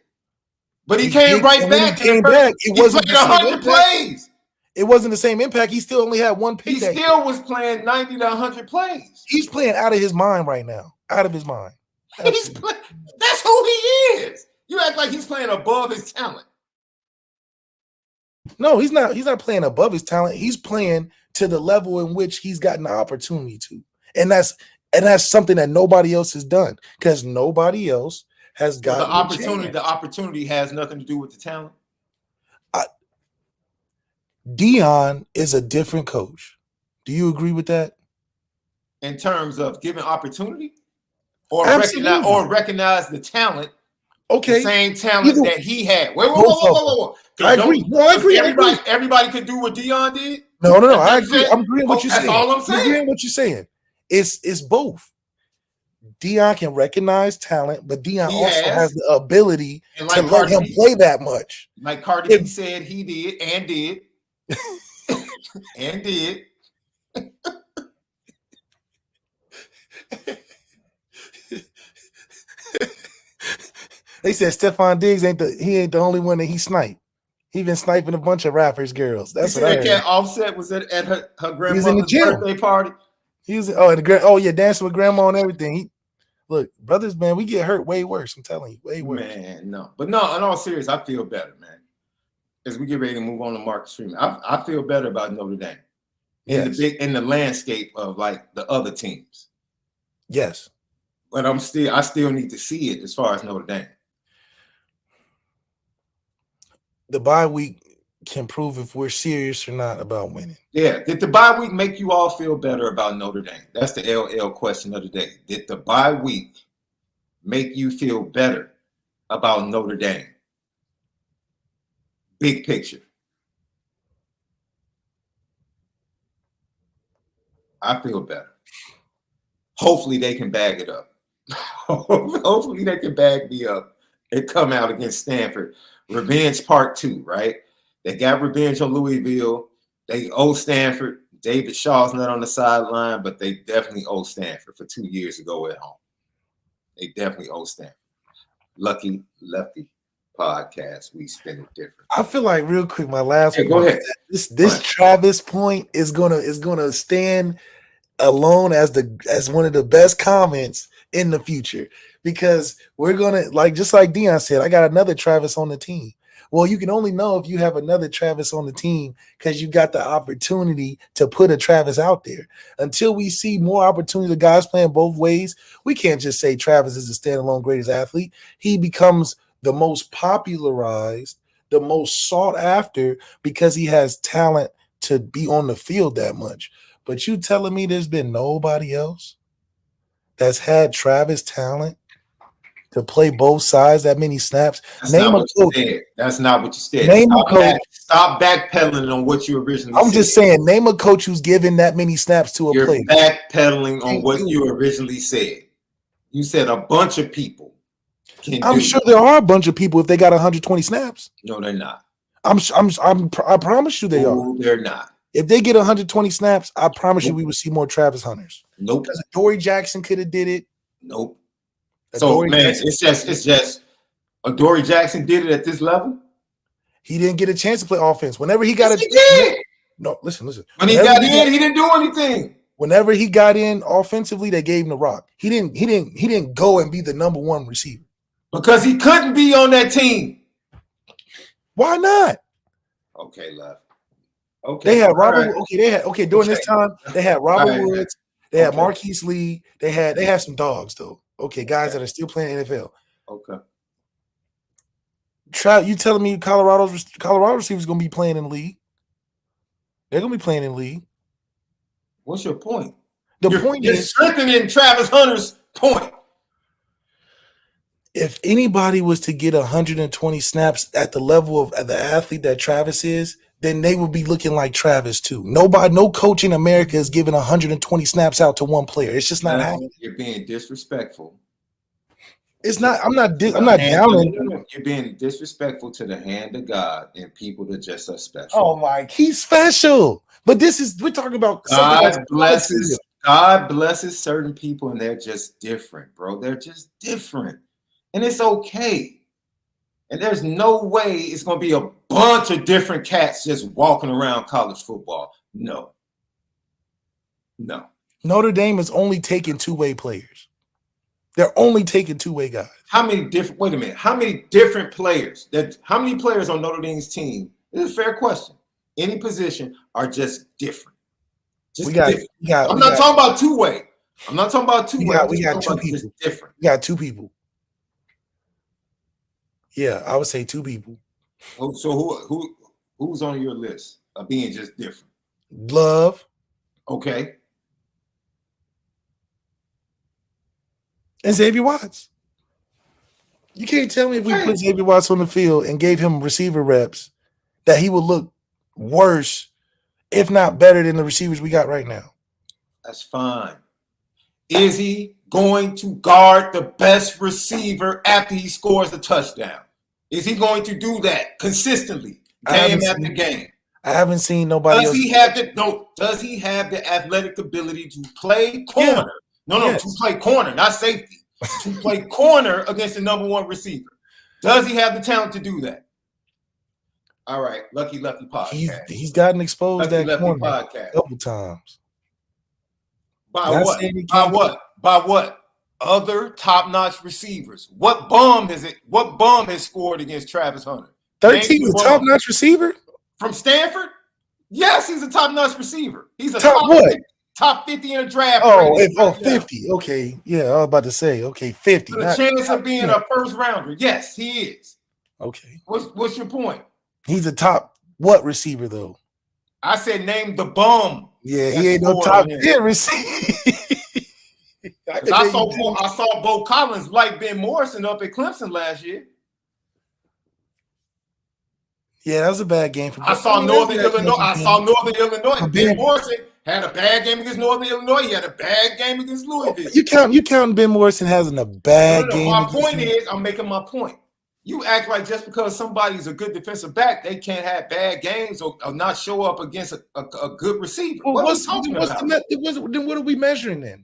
But he came right back. He came back. It wasn't 100 plays. It wasn't the same impact. He still only had one pick. He still was playing 90 to 100 plays. He's playing out of his mind right now. Out of his mind. That's who he is. You act like he's playing above his talent. No, he's not. He's not playing above his talent. He's playing to the level in which he's gotten the opportunity to. And that's something that nobody else has done, because nobody else has got the opportunity. The opportunity has nothing to do with the talent. Deion is a different coach. Do you agree with that? In terms of giving opportunity, or recognize the talent. Okay, the same talent that he had. Whoa. I agree. No, I agree. Everybody could do what Deion did. No. I agree. I'm agreeing with what you're saying. That's all I'm saying. I'm agreeing what you're saying. It's both. Deion can recognize talent, but Deion also has the ability to let him play that much. Like Carter B said, he did and did. And did. They said Stephon Diggs ain't the only one that he sniped. He been sniping a bunch of rappers' girls. That's what I heard. Offset was at her grandmother's birthday party. He was dancing with grandma and everything. Look, brothers, man, we get hurt way worse. I'm telling you, way worse. Man, no. But no, in all seriousness, I feel better, man. As we get ready to move on to Marcus Freeman, I feel better about Notre Dame. In the landscape of like the other teams. Yes. But I still need to see it as far as Notre Dame. The bye week can prove if we're serious or not about winning. Yeah. Did the bye week make you all feel better about Notre Dame? That's the LL question of the day. Did the bye week make you feel better about Notre Dame? Big picture. I feel better. Hopefully they can bag it up. Hopefully they can bag me up and come out against Stanford. Revenge part 2, right? They got revenge on Louisville. They owe Stanford. David Shaw's not on the sideline, but they definitely owe Stanford for 2 years ago at home. They definitely owe Stanford. Lucky Lefty podcast. We spin it different. I feel like real quick, my last one. Go ahead. This Travis point is gonna stand alone as one of the best comments in the future, because we're gonna, just like Deion said, I got another Travis on the team. Well, you can only know if you have another Travis on the team because you got the opportunity to put a Travis out there. Until we see more opportunity, the guys playing both ways, we can't just say Travis is the standalone greatest athlete. He becomes the most popularized, the most sought after, because he has talent to be on the field that much. But you telling me there's been nobody else that's had Travis talent to play both sides that many snaps? Name a coach. That's not what you said. Name a coach. Stop backpedaling on what you originally said. I'm just saying, name a coach who's given that many snaps to a player. You're backpedaling on what you originally said. You said a bunch of people. I'm sure there are a bunch of people if they got 120 snaps. No, they're not. I promise you they are. They're not. If they get 120 snaps, I promise you we would see more Travis Hunters. Nope. Because Dory Jackson could have did it. Nope. It's just Dory Jackson did it at this level. He didn't get a chance to play offense. Whenever he got No, listen. When he got in, he didn't do anything. Whenever he got in offensively, they gave him the rock. He didn't go and be the number one receiver. Because he couldn't be on that team. Why not? Okay, love. Okay. They had Robert. Right. During this time, they had Robert Woods. They had Okay. Marquise Lee. They had some dogs though. Okay, guys that are still playing NFL. Okay. You telling me Colorado receivers gonna be playing in the league? They're gonna be playing in the league. What's your point? The point you're is strengthening Travis Hunter's point. If anybody was to get 120 snaps at the level of the athlete that Travis is, then they would be looking like Travis too. No coach in America is giving 120 snaps out to one player. It's just not happening. You're being disrespectful. It's not. I'm not downing. You're being disrespectful to the hand of God and people that just are special. Oh my, he's special. But we're talking about God blesses certain people and they're just different, bro. They're just different. And it's okay. And there's no way it's going to be a bunch of different cats just walking around college football. No. Notre Dame is only taking two-way players. They're only taking two-way guys. Wait a minute. How many different players? How many players on Notre Dame's team? This is a fair question. Any position are just different. I'm not talking about two-way. I'm not talking about two-way. We got two people. Just different. We got two people. Yeah, I would say two people. So who's on your list of being just different? Love. Okay. And Xavier Watts. You can't tell me if we put Xavier Watts on the field and gave him receiver reps that he would look worse, if not better than the receivers we got right now. That's fine. Is he going to guard the best receiver after he scores a touchdown? Is he going to do that consistently, game after game? I haven't seen nobody else. Does he have the athletic ability to play corner? Yeah. To play corner, not safety. To play corner against the number one receiver. Does he have the talent to do that? All right, Lucky Lefty podcast. He's gotten exposed Lucky that Lefty corner podcast. a couple times. By what? By what? Other top-notch receivers. What bum has scored against Travis Hunter? 13, a top-notch receiver? From Stanford? Yes, he's a top-notch receiver. He's a top 50 in a draft. 50. Okay. Yeah, I was about to say, 50. So the chance of being a first rounder. Yes, he is. Okay. What's your point? He's a top what receiver though? I said name the bum. Yeah, he ain't no top 10 receiver. I saw Bo Collins like Ben Morrison up at Clemson last year. Yeah, that was a bad game for I saw Northern Illinois. Ben Morrison had a bad game against Northern Illinois. He had a bad game against Louisville. You count Ben Morrison having a bad game. My point is, I'm making my point. You act like just because somebody's a good defensive back, they can't have bad games or not show up against a good receiver. Well, what are we talking about? Then what are we measuring then?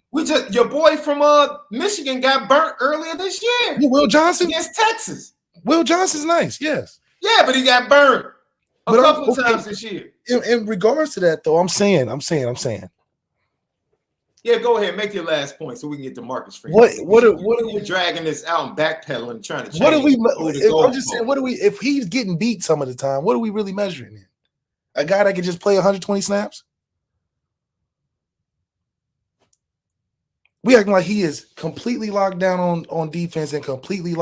Your boy from Michigan got burnt earlier this year. Will Johnson against Texas. Will Johnson's nice, yes. Yeah, but he got burned a couple of times this year. In regards to that, though, I'm saying. Yeah, go ahead, make your last point so we can get to Marcus Freeman. What are we dragging this out and backpedaling, trying to change? I'm just saying, if he's getting beat some of the time, what are we really measuring in? A guy that can just play 120 snaps? We acting like he is completely locked down on defense and completely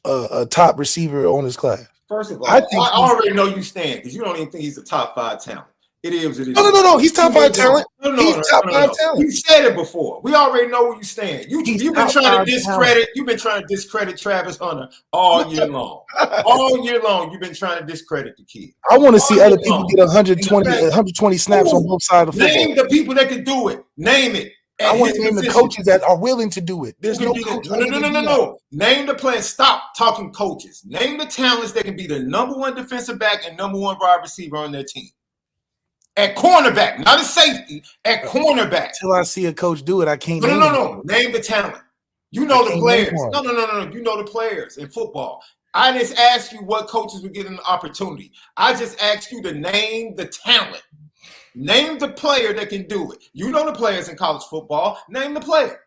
a top receiver on his class. First of all, I already know you stand because you don't even think he's a top 5 talent. It is. No. He's top 5 talent. He's top 5 talent. You said it before. We already know where you stand. You've been trying to discredit Travis Hunter all year long. All year long, you've been trying to discredit the kid. I want to see other people get 120 snaps on both sides of the football. Name the people that can do it. Name it. I want to name the coaches that are willing to do it. There's no coach. No. Name the players. Stop talking coaches. Name the talents that can be the number 1 defensive back and number 1 wide receiver on their team. At cornerback, not a safety, at cornerback. Until I see a coach do it, I can't. No. Name the talent. You know the players. No. You know the players in football. I just asked you what coaches would get an opportunity. I just asked you to name the talent. Name the player that can do it. You know the players in college football. Name the player.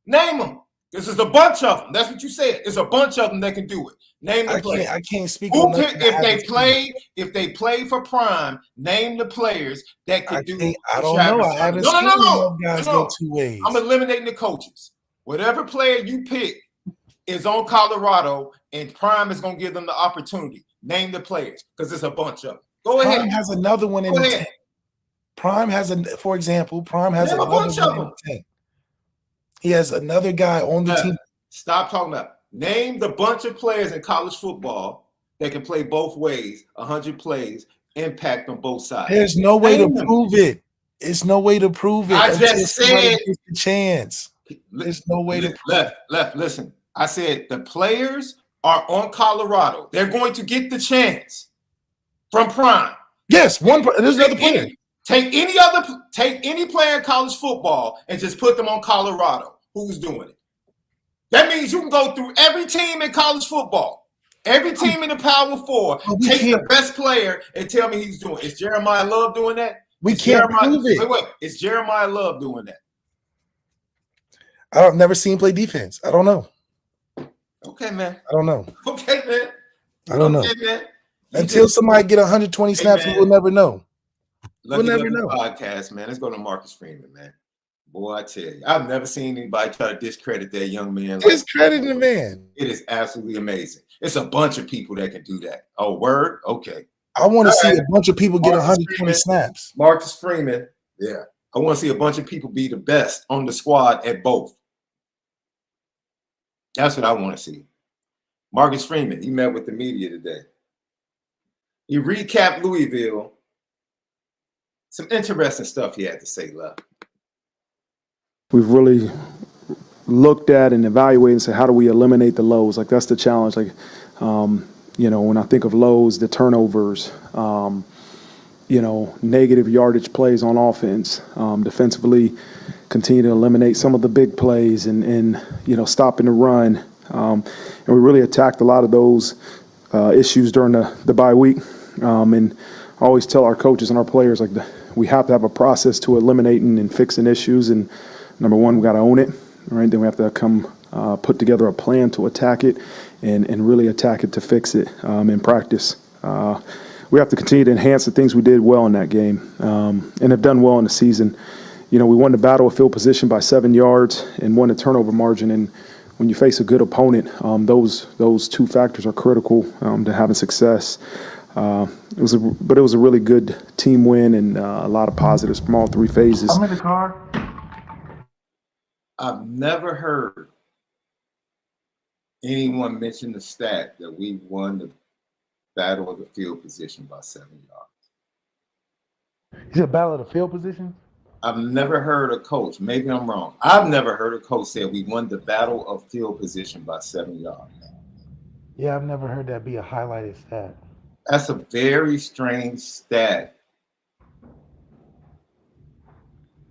Name them. This is a bunch of them. That's what you said. It's a bunch of them that can do it. Name the players. I can't speak Who on can, if they play for Prime, name the players that can do it. I don't know. I haven't seen those guys go two ways. I'm eliminating the coaches. Whatever player you pick is on Colorado, and Prime is going to give them the opportunity. Name the players, because it's a bunch of them. Go ahead. Prime has another one in the 10. Prime has for example, Prime has another one in the 10. He has another guy on the team. Stop talking about. Name the bunch of players in college football that can play both ways, 100 plays, impact on both sides. There's no way to prove it. It's no way to prove it. I just said the chance. There's no way to prove it. Left. Listen, I said the players are on Colorado. They're going to get the chance from Prime. Yes, there's another player. Take any player in college football and just put them on Colorado. Who's doing it? That means you can go through every team in college football, every team in the Power Four, take the best player and tell me he's doing it. Is Jeremiah Love doing that? We can't prove it. Wait. Is Jeremiah Love doing that? I've never seen him play defense. I don't know. Okay, man. I don't know. Okay, man. I don't know. Man. Until somebody get 120 snaps, we will never know. We'll never know. Podcast, man. Let's go to Marcus Freeman, man. Boy, I tell you, I've never seen anybody try to discredit that young man. Discredit the man. It is absolutely amazing. It's a bunch of people that can do that. Oh, word? Okay. I want to see a bunch of people get 120 snaps. Marcus Freeman, yeah. I want to see a bunch of people be the best on the squad at both. That's what I want to see. Marcus Freeman, he met with the media today. He recapped Louisville. Some interesting stuff he had to say, Left. We've really looked at and evaluated and said, how do we eliminate the lows? Like, that's the challenge. Like, when I think of lows, the turnovers, negative yardage plays on offense, defensively, continue to eliminate some of the big plays and stopping the run. And we really attacked a lot of those issues during the bye week. And I always tell our coaches and our players, like, we have to have a process to eliminating and fixing issues. And number one, we got to own it, right? Then we have to come put together a plan to attack it and really attack it to fix it in practice. We have to continue to enhance the things we did well in that game and have done well in the season. We won the battle of field position by 7 yards and won the turnover margin. And when you face a good opponent, those two factors are critical to having success. It was a really good team win and a lot of positives from all three phases. I'm in the car. I've never heard anyone mention the stat that we won the battle of the field position by 7 yards. Is it battle of the field position? I've never heard a coach, maybe I'm wrong. I've never heard a coach say we won the battle of field position by 7 yards. Yeah, I've never heard that be a highlighted stat. That's a very strange stat.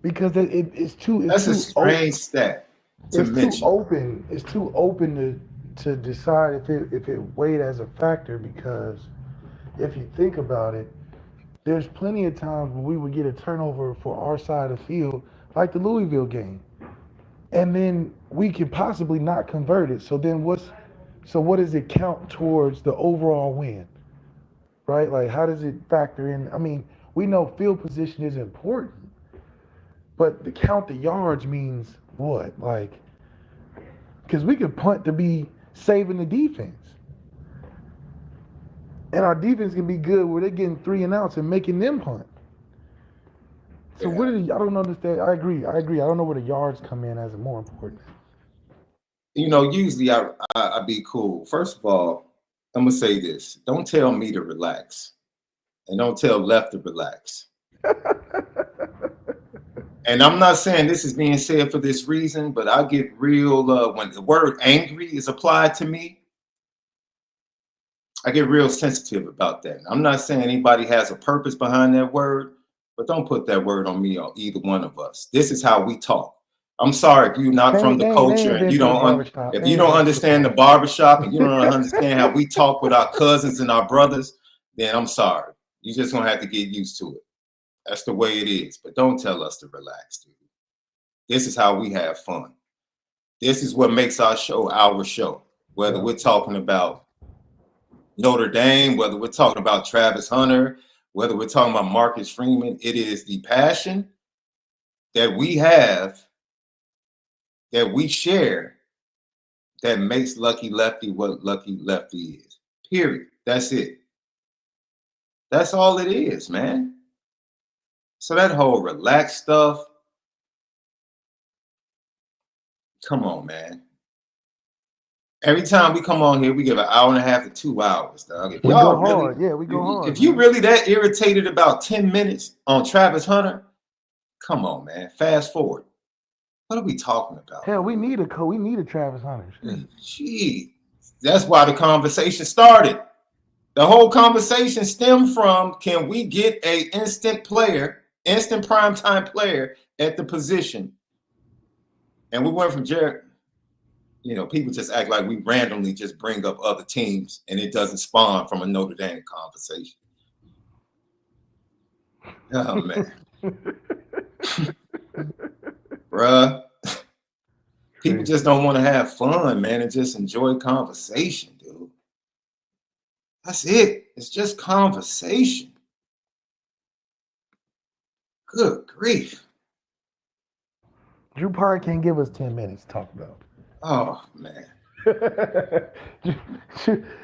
Because it's too. That's a strange stat to mention. Too open. It's too open to decide if it weighed as a factor. Because if you think about it, there's plenty of times when we would get a turnover for our side of the field, like the Louisville game, and then we could possibly not convert it. So what does it count towards the overall win? Right? Like, how does it factor in? I mean, we know field position is important, but to count the yards means what? Like, because we can punt to be saving the defense. And our defense can be good where they're getting 3 and outs and making them punt. So I don't understand. I agree. I don't know where the yards come in as more important. Usually I'd be cool. First of all, I'm going to say this. Don't tell me to relax. And don't tell Left to relax. And I'm not saying this is being said for this reason, but I get real, when the word angry is applied to me, I get real sensitive about that. I'm not saying anybody has a purpose behind that word, but don't put that word on me or either one of us. This is how we talk. I'm sorry if you're not from the culture and you don't understand the barbershop and you don't understand how we talk with our cousins and our brothers, then I'm sorry. You're just going to have to get used to it. That's the way it is. But don't tell us to relax, dude. This is how we have fun. This is what makes our show. Whether we're talking about Notre Dame, whether we're talking about Travis Hunter, whether we're talking about Marcus Freeman, it is the passion that we have, that we share, that makes Lucky Lefty what Lucky Lefty is. Period. That's it. That's all it is, man. So that whole relaxed stuff, come on, man. Every time we come on here, we give an hour and a half to 2 hours, dog. If We y'all go really, hard. Yeah, we go hard. If you really that irritated about 10 minutes on Travis Hunter, come on, man. Fast forward. What are we talking about? Hell, we need a Travis Hunter. Gee, that's why the conversation started. The whole conversation stemmed from, can we get a instant primetime player at the position? And we went from Jared. You know, people just act like we randomly just bring up other teams and it doesn't spawn from a Notre Dame conversation. Oh, man. Bruh. People just don't want to have fun, man, and just enjoy conversation, dude. That's it. It's just conversation. Good grief. Drew Park can't give us 10 minutes to talk about. Oh, man.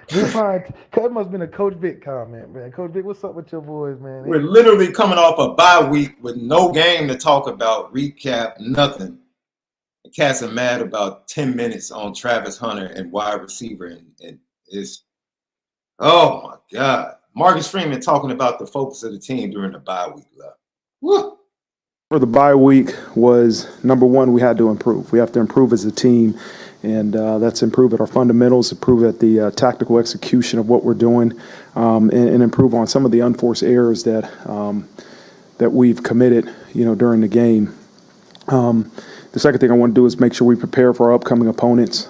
Drew Park, that must have been a Coach Vic comment, man. Coach Vic, what's up with your boys, man? We're literally coming off a bye week with no game to talk about, recap, nothing. The cats are mad about 10 minutes on Travis Hunter and wide receiver. And it's, oh, my God. Marcus Freeman talking about the focus of the team during the bye week. Woo. For the bye week was, number one, we had to improve. We have to improve as a team, and that's improve at our fundamentals, improve at the tactical execution of what we're doing, and improve on some of the unforced errors that we've committed, during the game. The second thing I want to do is make sure we prepare for our upcoming opponents.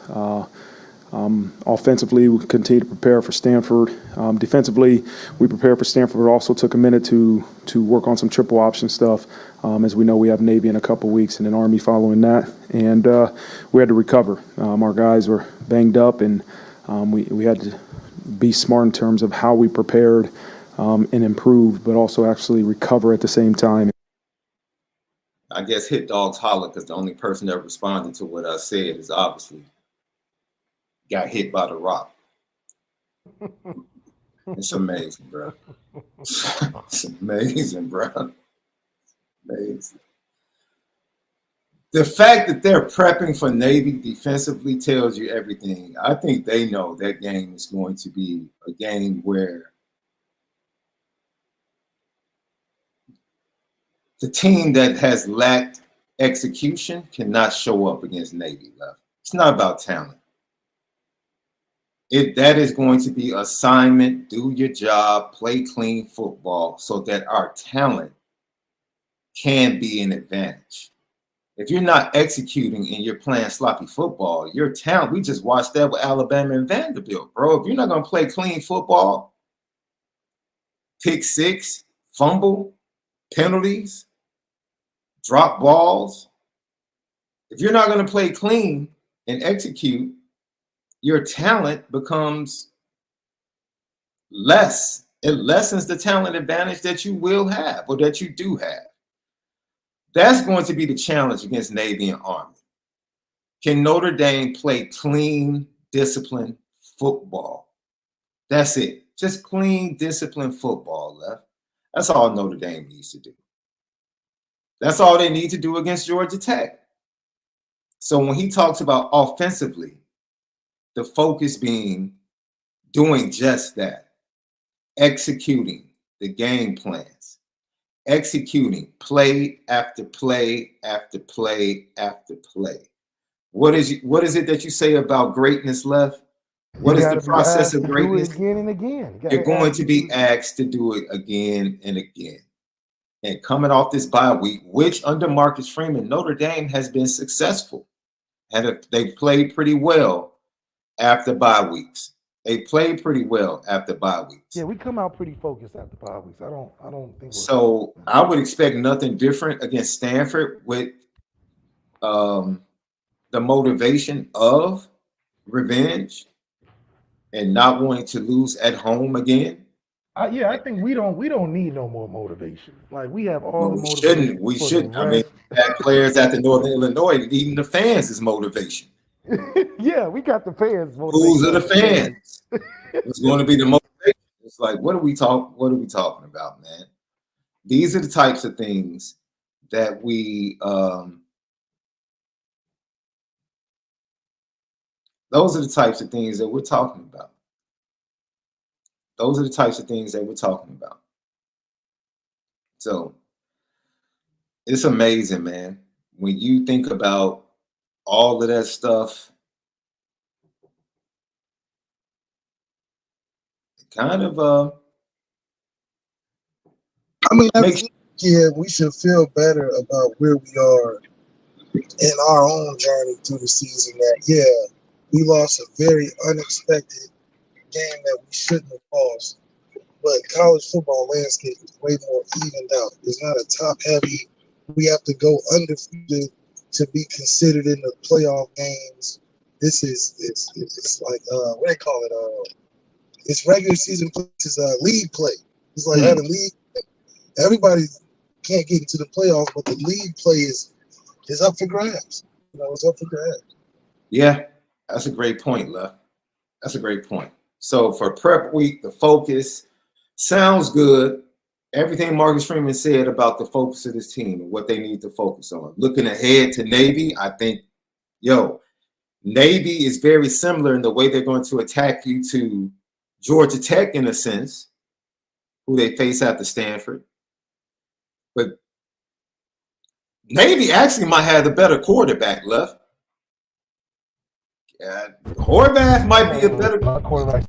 Offensively, we continue to prepare for Stanford. Defensively, we prepare for Stanford, but also took a minute to work on some triple option stuff. As we know, we have Navy in a couple weeks and an Army following that. And we had to recover. Our guys were banged up, and we had to be smart in terms of how we prepared and improved, but also actually recover at the same time. I guess Hit Dogs holler because the only person that responded to what I said is obviously got hit by the rock. It's amazing, bro. It's amazing, bro. Amazing. The fact that they're prepping for Navy defensively tells you everything. I think they know that game is going to be a game where the team that has lacked execution cannot show up against Navy left. It's not about talent. That is going to be assignment, do your job, play clean football so that our talent can be an advantage. If you're not executing and you're playing sloppy football, your talent, we just watched that with Alabama and Vanderbilt, bro. If you're not going to play clean football, pick six, fumble, penalties, drop balls, if you're not going to play clean and execute, your talent becomes less. It lessens the talent advantage that you will have or that you do have. That's going to be the challenge against Navy and Army. Can Notre Dame play clean, disciplined football? That's it. Just clean, disciplined football left. That's all Notre Dame needs to do. That's all they need to do against Georgia Tech. So when he talks about offensively, the focus being doing just that, executing the game plans, executing play after play after play after play. What is it that you say about greatness left? What is the process of greatness? Do it again and again. You're going to be asked to do it again and again. And coming off this bye week, which under Marcus Freeman, Notre Dame has been successful. And they played pretty well after bye weeks. They played pretty well after bye weeks. Yeah, we come out pretty focused after bye weeks. I don't think so. I would expect nothing different against Stanford with the the motivation of revenge and not wanting to lose at home again. I think we don't need no more motivation. Like we have all the We motivation shouldn't. We for the shouldn't. I mean, rest. that players at the Northern Illinois, even the fans is motivation. Yeah, we got the fans Who's motivation. are the fans? It's going to be the motivation. It's like, what are we talking about, man? These are the types of things that we those are the types of things that we're talking about. Those are the types of things that we're talking about. So it's amazing, man. When you think about all of that stuff, it kind of I mean, makes we should feel better about where we are in our own journey through the season. That we lost a very unexpected game that we shouldn't have lost. But college football landscape is way more evened out. It's not a top heavy. We have to go undefeated to be considered in the playoff games. This is it's like what they call it. It's regular season play. It's league play. It's like having league. Everybody can't get into the playoffs, but the league play is up for grabs. It's up for grabs. Yeah, that's a great point, Lef. That's a great point. So for prep week, the focus sounds good. Everything Marcus Freeman said about the focus of this team and what they need to focus on. Looking ahead to Navy, I think, Navy is very similar in the way they're going to attack you to Georgia Tech in a sense, who they face after Stanford. But Navy actually might have the better quarterback, Left. Horvath might be a better quarterback.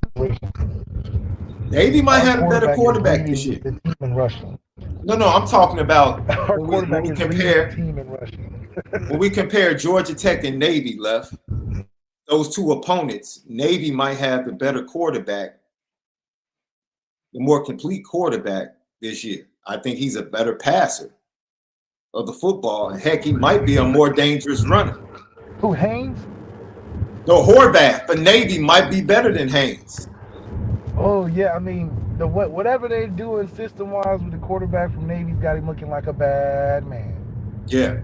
Navy might have a better quarterback this year. The team in rushing. No, I'm talking about when we compare team in rushing. When we compare Georgia Tech and Navy, Left, those two opponents, Navy might have the better quarterback, the more complete quarterback this year. I think he's a better passer of the football. And heck, he might be a more dangerous runner. Who, Haynes? No, Horvath, but Navy might be better than Haynes. Oh, yeah. I mean, whatever they're doing system-wise with the quarterback from Navy's got him looking like a bad man. Yeah.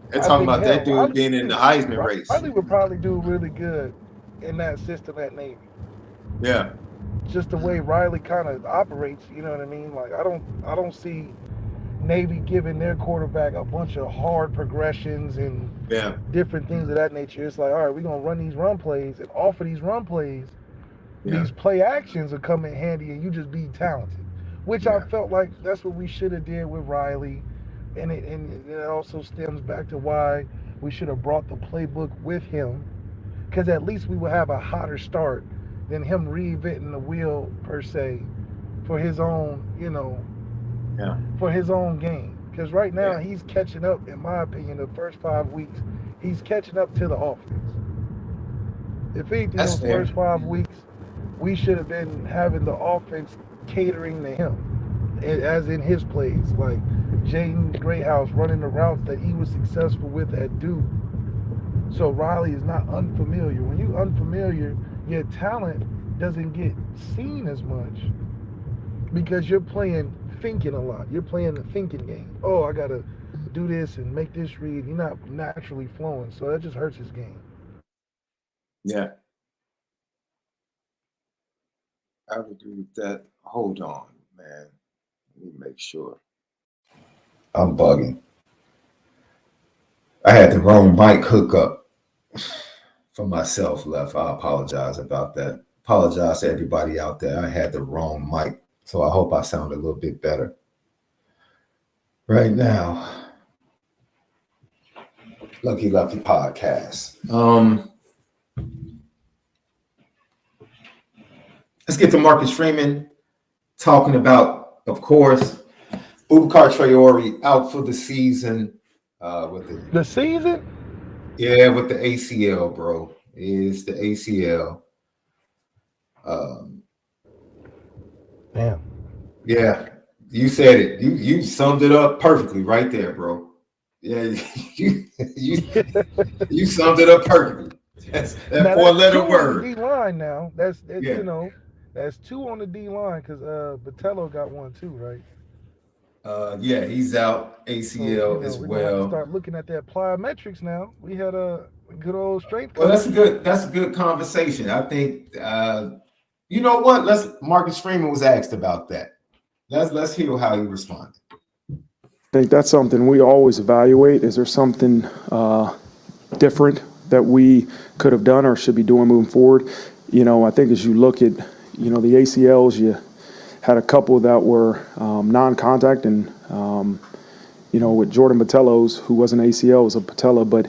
They're talking about that dude being in the Heisman race. Riley would probably do really good in that system at Navy. Yeah. Just the way Riley kind of operates, you know what I mean? Like, I don't see Navy giving their quarterback a bunch of hard progressions and different things of that nature. It's like, all right, we're going to run these run plays, and off of these run plays, these play actions will come in handy, and you just be talented, which I felt like that's what we should have did with Riley. And it also stems back to why we should have brought the playbook with him, because at least we would have a hotter start than him reinventing the wheel, per se, for his own, for his own game. Because right now he's catching up, in my opinion, the first 5 weeks, he's catching up to the offense. If anything, those first 5 weeks, we should have been having the offense catering to him, as in his plays, like Jaden Greathouse running the routes that he was successful with at Duke. So Riley is not unfamiliar. When you're unfamiliar, your talent doesn't get seen as much because you're playing thinking a lot. You're playing the thinking game. Oh, I got to do this and make this read. You're not naturally flowing, so that just hurts his game. Yeah. I would agree with that. Hold on, man. Let me make sure. I'm bugging. I had the wrong mic hookup for myself, Left. I apologize about that. Apologize to everybody out there. I had the wrong mic, so I hope I sound a little bit better right now. Lucky Podcast. Let's get to Marcus Freeman talking about, of course, Boubacar Traore out for the season. With the season? Yeah, with the ACL, bro. It's the ACL. Damn. Yeah, you said it. You summed it up perfectly right there, bro. Yeah, you summed it up perfectly. That Now that's two four-letter on the word. D line. Now that's Yeah. that's two on the D line because Vitello got one too, right? Yeah, he's out So ACL as we're gonna have to well. start looking at that plyometrics now. We had a good old strength Well, coach. that's a good conversation. I think you know what? Marcus Freeman was asked about that. Let's hear how he responded. I think that's something we always evaluate. Is there something different that we could have done or should be doing moving forward? I think as you look at, the ACLs, you had a couple that were non-contact, and with Jordan Patello's, who was an ACL, was a patella, but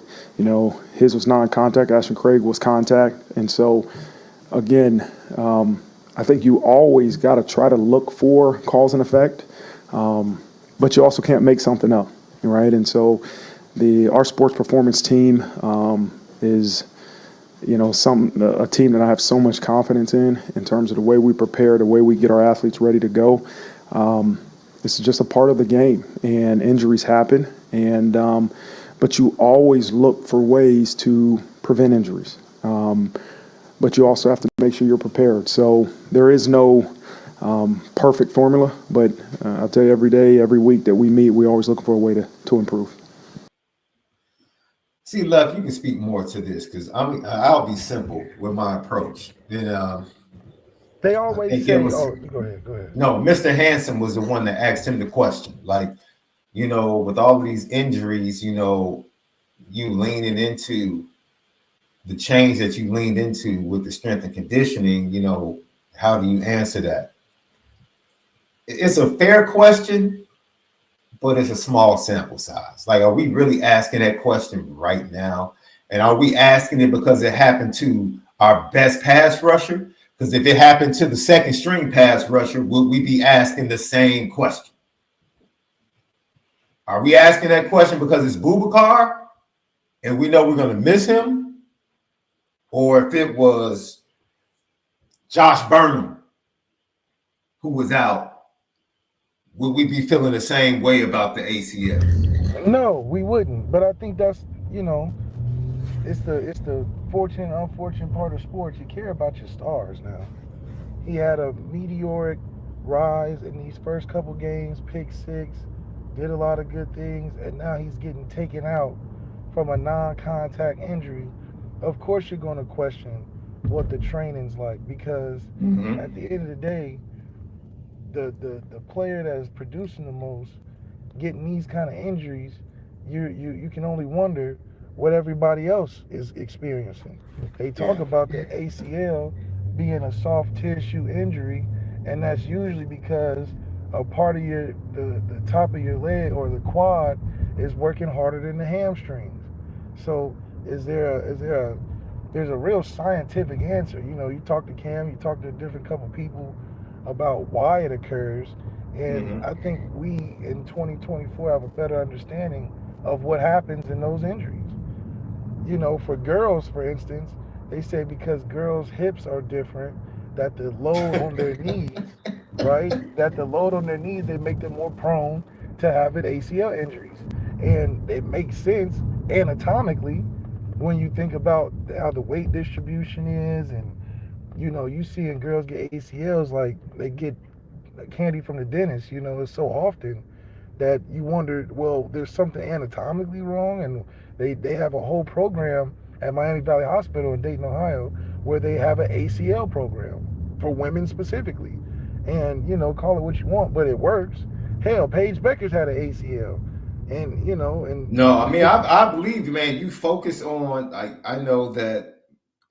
his was non-contact. Ashton Craig was contact, and so again, I think you always got to try to look for cause and effect, but you also can't make something up, right? And so our sports performance team is a team that I have so much confidence in terms of the way we prepare, the way we get our athletes ready to go. This is just a part of the game, and injuries happen, and but you always look for ways to prevent injuries. But you also have to make sure you're prepared. So there is no perfect formula, but I'll tell you, every day, every week that we meet, we always looking for a way to improve. See, Left, you can speak more to this because I'll be simple with my approach. And They I always think it say, was "Oh, go ahead, go ahead." no, Mr. Hanson was the one that asked him the question. Like, with all of these injuries, you leaning into the change that you leaned into with the strength and conditioning, how do you answer that? It's a fair question, but it's a small sample size. Like, are we really asking that question right now? And are we asking it because it happened to our best pass rusher? Because if it happened to the second string pass rusher, would we be asking the same question? Are we asking that question because it's Boubacar and we know we're going to miss him? Or if it was Josh Burnham who was out, would we be feeling the same way about the ACL? No, we wouldn't. But I think that's it's the fortunate unfortunate part of sports. You care about your stars now. He had a meteoric rise in these first couple games, pick six, did a lot of good things, and now he's getting taken out from a non-contact injury. Of course, you're going to question what the training's like because at the end of the day, the player that is producing the most getting these kind of injuries, you can only wonder what everybody else is experiencing. They talk about the ACL being a soft tissue injury, and that's usually because a part of the top of your leg or the quad is working harder than the hamstrings. So there's a real scientific answer. You talk to Cam, you talk to a different couple people about why it occurs, and I think we in 2024 have a better understanding of what happens in those injuries. For girls, for instance, they say because girls' hips are different, that the load on their knees, right? That the load on their knees, they make them more prone to having ACL injuries. And it makes sense anatomically when you think about how the weight distribution is, and you seeing girls get ACLs like they get candy from the dentist. It's so often that you wonder, well, there's something anatomically wrong, and they have a whole program at Miami Valley Hospital in Dayton, Ohio, where they have an ACL program for women specifically. And call it what you want, but it works. Hell, Paige Becker's had an ACL, and and No, I mean, I believe you, man. You focus on, I know that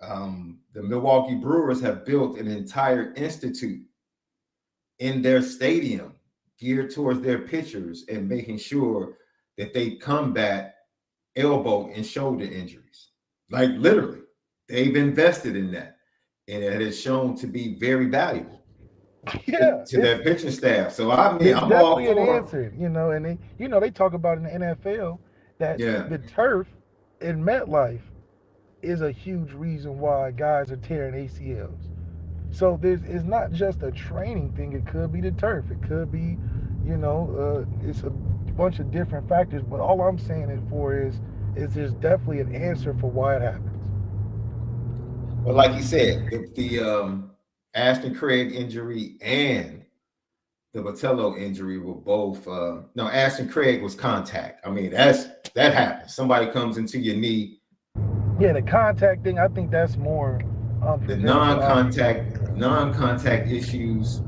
the Milwaukee Brewers have built an entire institute in their stadium geared towards their pitchers and making sure that they combat elbow and shoulder injuries. Like, literally, they've invested in that, and it has shown to be very valuable yeah, to their pitching staff. So I mean, it's I'm all definitely an for, answer. And they talk about in the NFL that yeah. the turf in MetLife is a huge reason why guys are tearing ACLs. So it's not just a training thing. It could be the turf. It could be, it's a bunch of different factors, but all I'm saying it for is there's definitely an answer for why it happens. Well, like you said, the Ashton Craig injury and the Botello injury were both no, Ashton Craig was contact. I mean, that happens. Somebody comes into your knee. Yeah, the contact thing, I think that's more The non-contact issues.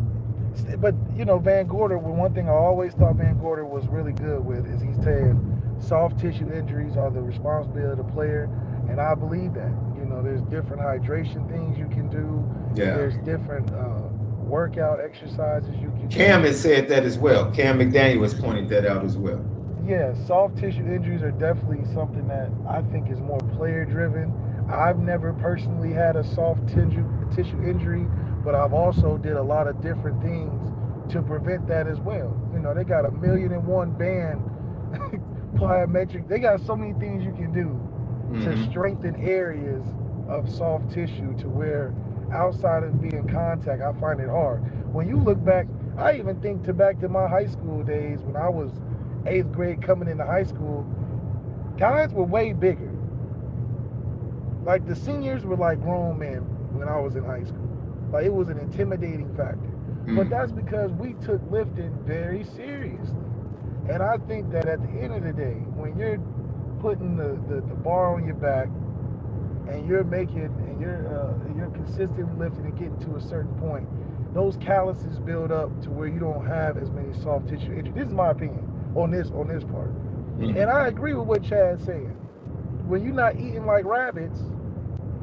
But you know, Van Gorder, one thing I always thought Van Gorder was really good with is he's saying soft tissue injuries are the responsibility of the player, and I believe that. You know, there's different hydration things you can do. Yeah. There's different workout exercises you can Cam do. has said that as well. Cam McDaniel has pointed that out as well. Yeah, soft tissue injuries are definitely something that I think is more player driven. I've never personally had a soft tissue injury, but I've also did a lot of different things to prevent that as well. You know, they got 1,000,001 band plyometric. They got so many things you can do to strengthen areas of soft tissue to where outside of being contact, I find it hard. When you look back, I even think back to my high school days when I was 8th grade coming into high school, guys were way bigger. Like the seniors were like grown men when I was in high school. Like it was an intimidating factor. But that's because we took lifting very seriously. And I think that at the end of the day, when you're putting the bar on your back and you're consistently lifting and getting to a certain point, those calluses build up to where you don't have as many soft tissue injuries. This is my opinion on this part. And I agree with what Chad's saying. When you're not eating like rabbits,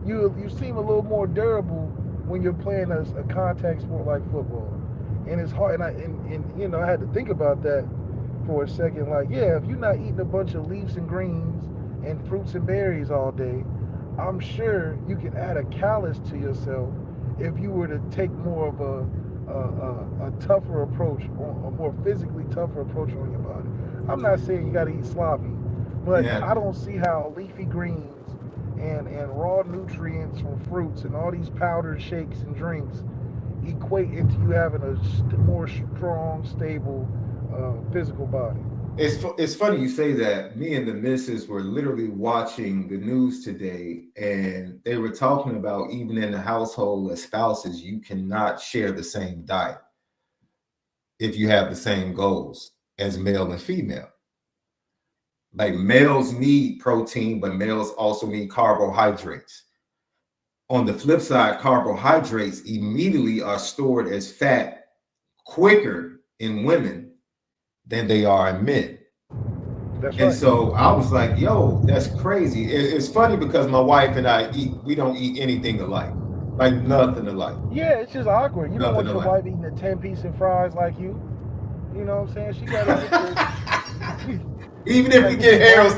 you seem a little more durable when you're playing a contact sport like football. And it's hard, and you know, I had to think about that for a second. Like, yeah, if you're not eating a bunch of leaves and greens and fruits and berries all day, I'm sure you can add a callus to yourself if you were to take more of a tougher approach, a more physically tougher approach on your body. I'm not saying you got to eat sloppy, but I don't see how leafy greens and raw nutrients from fruits and all these powdered shakes and drinks equate into you having a more strong, stable physical body. It's funny you say that. Me and the missus were literally watching the news today, and they were talking about even in the household as spouses, you cannot share the same diet if you have the same goals as male and female. Like males need protein, but males also need carbohydrates. On the flip side, carbohydrates immediately are stored as fat quicker in women than they are in men. That's and right. So I was like, yo, that's crazy. It's funny because my wife and I we don't eat anything alike. Like nothing alike. Yeah, it's just awkward. You don't want Nothing your alike. wife eating a 10-piece of fries like you. You know what I'm saying? She gotta get the Even if we get Harold's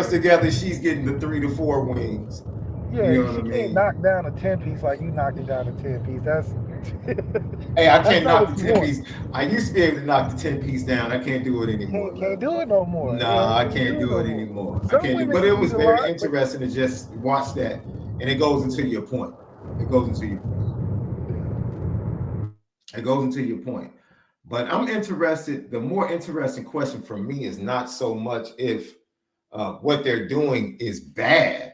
together, she's getting the 3 to 4 wings. Yeah, You know she what I can't mean? knock down a 10-piece like you knocked it down a 10-piece. That's Hey, I can't not knock what the you 10-piece. I used to be able to knock the 10-piece down. I can't do it anymore. can't do it no more. Nah, I can't do it anymore. I Some can't do it. women But it can was eat a very lot, interesting to just watch that. And it goes into your point. It goes into your point. But I'm interested. The more interesting question for me is not so much if what they're doing is bad.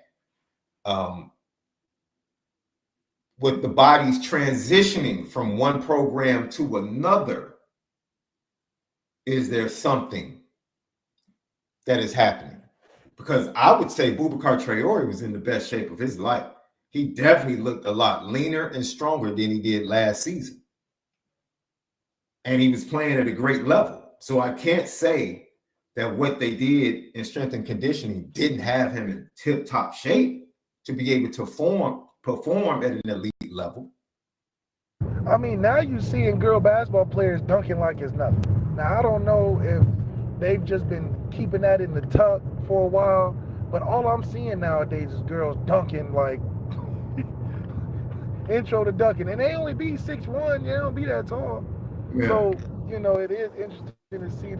With the bodies transitioning from one program to another, is there something that is happening? Because I would say Boubacar Traore was in the best shape of his life. He definitely looked a lot leaner and stronger than he did last season. And he was playing at a great level. So I can't say that what they did in strength and conditioning didn't have him in tip-top shape to be able to perform at an elite level. I mean, now you're seeing girl basketball players dunking like it's nothing. Now, I don't know if they've just been keeping that in the tuck for a while, but all I'm seeing nowadays is girls dunking like intro to dunking. And they only be 6'1", they don't be that tall. Yeah. So, you know, it is interesting to see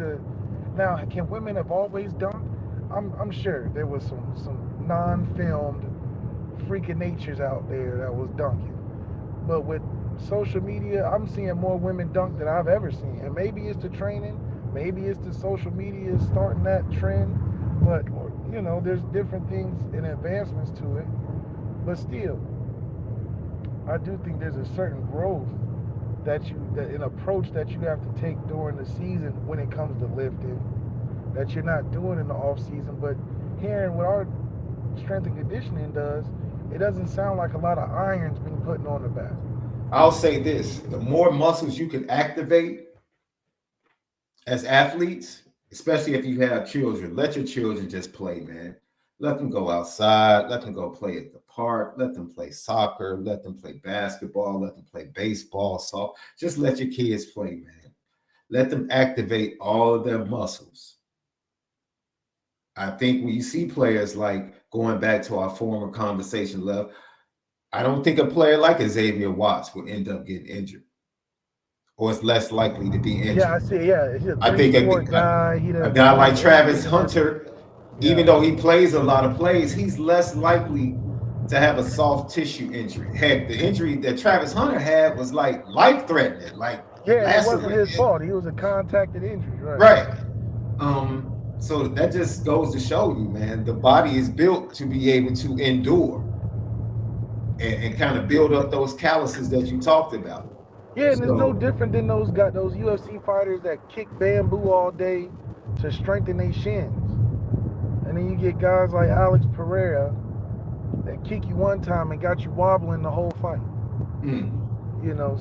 now, can women have always dunked? I'm sure there was some non-filmed freaking natures out there that was dunking. But with social media, I'm seeing more women dunk than I've ever seen. And maybe it's the training, Maybe it's the social media starting that trend, but there's different things and advancements to it. But still, I do think there's a certain growth that an approach that you have to take during the season when it comes to lifting that you're not doing in the off season. But hearing what our strength and conditioning does, it doesn't sound like a lot of irons being put on the back. I'll say this: the more muscles you can activate as athletes, especially if you have children, let your children just play, man. Let them go outside. Let them go play at the park. Let them play soccer. Let them play basketball. Let them play baseball, softball. Just let your kids play, man. Let them activate all of their muscles. I think when you see players like, going back to our former conversation, Lev, I don't think a player like Xavier Watts will end up getting injured, or is less likely to be injured. Yeah, I see. Yeah, he's I think a guy like Travis Hunter, even though he plays a lot of plays, he's less likely to have a soft tissue injury. Heck, the injury that Travis Hunter had was like life-threatening. It wasn't his fault. He was a contacted injury, right? So that just goes to show you, man, the body is built to be able to endure and kind of build up those calluses that you talked about. Yeah, and it's no different than those UFC fighters that kick bamboo all day to strengthen their shins. And then you get guys like Alex Pereira that kick you one time and got you wobbling the whole fight.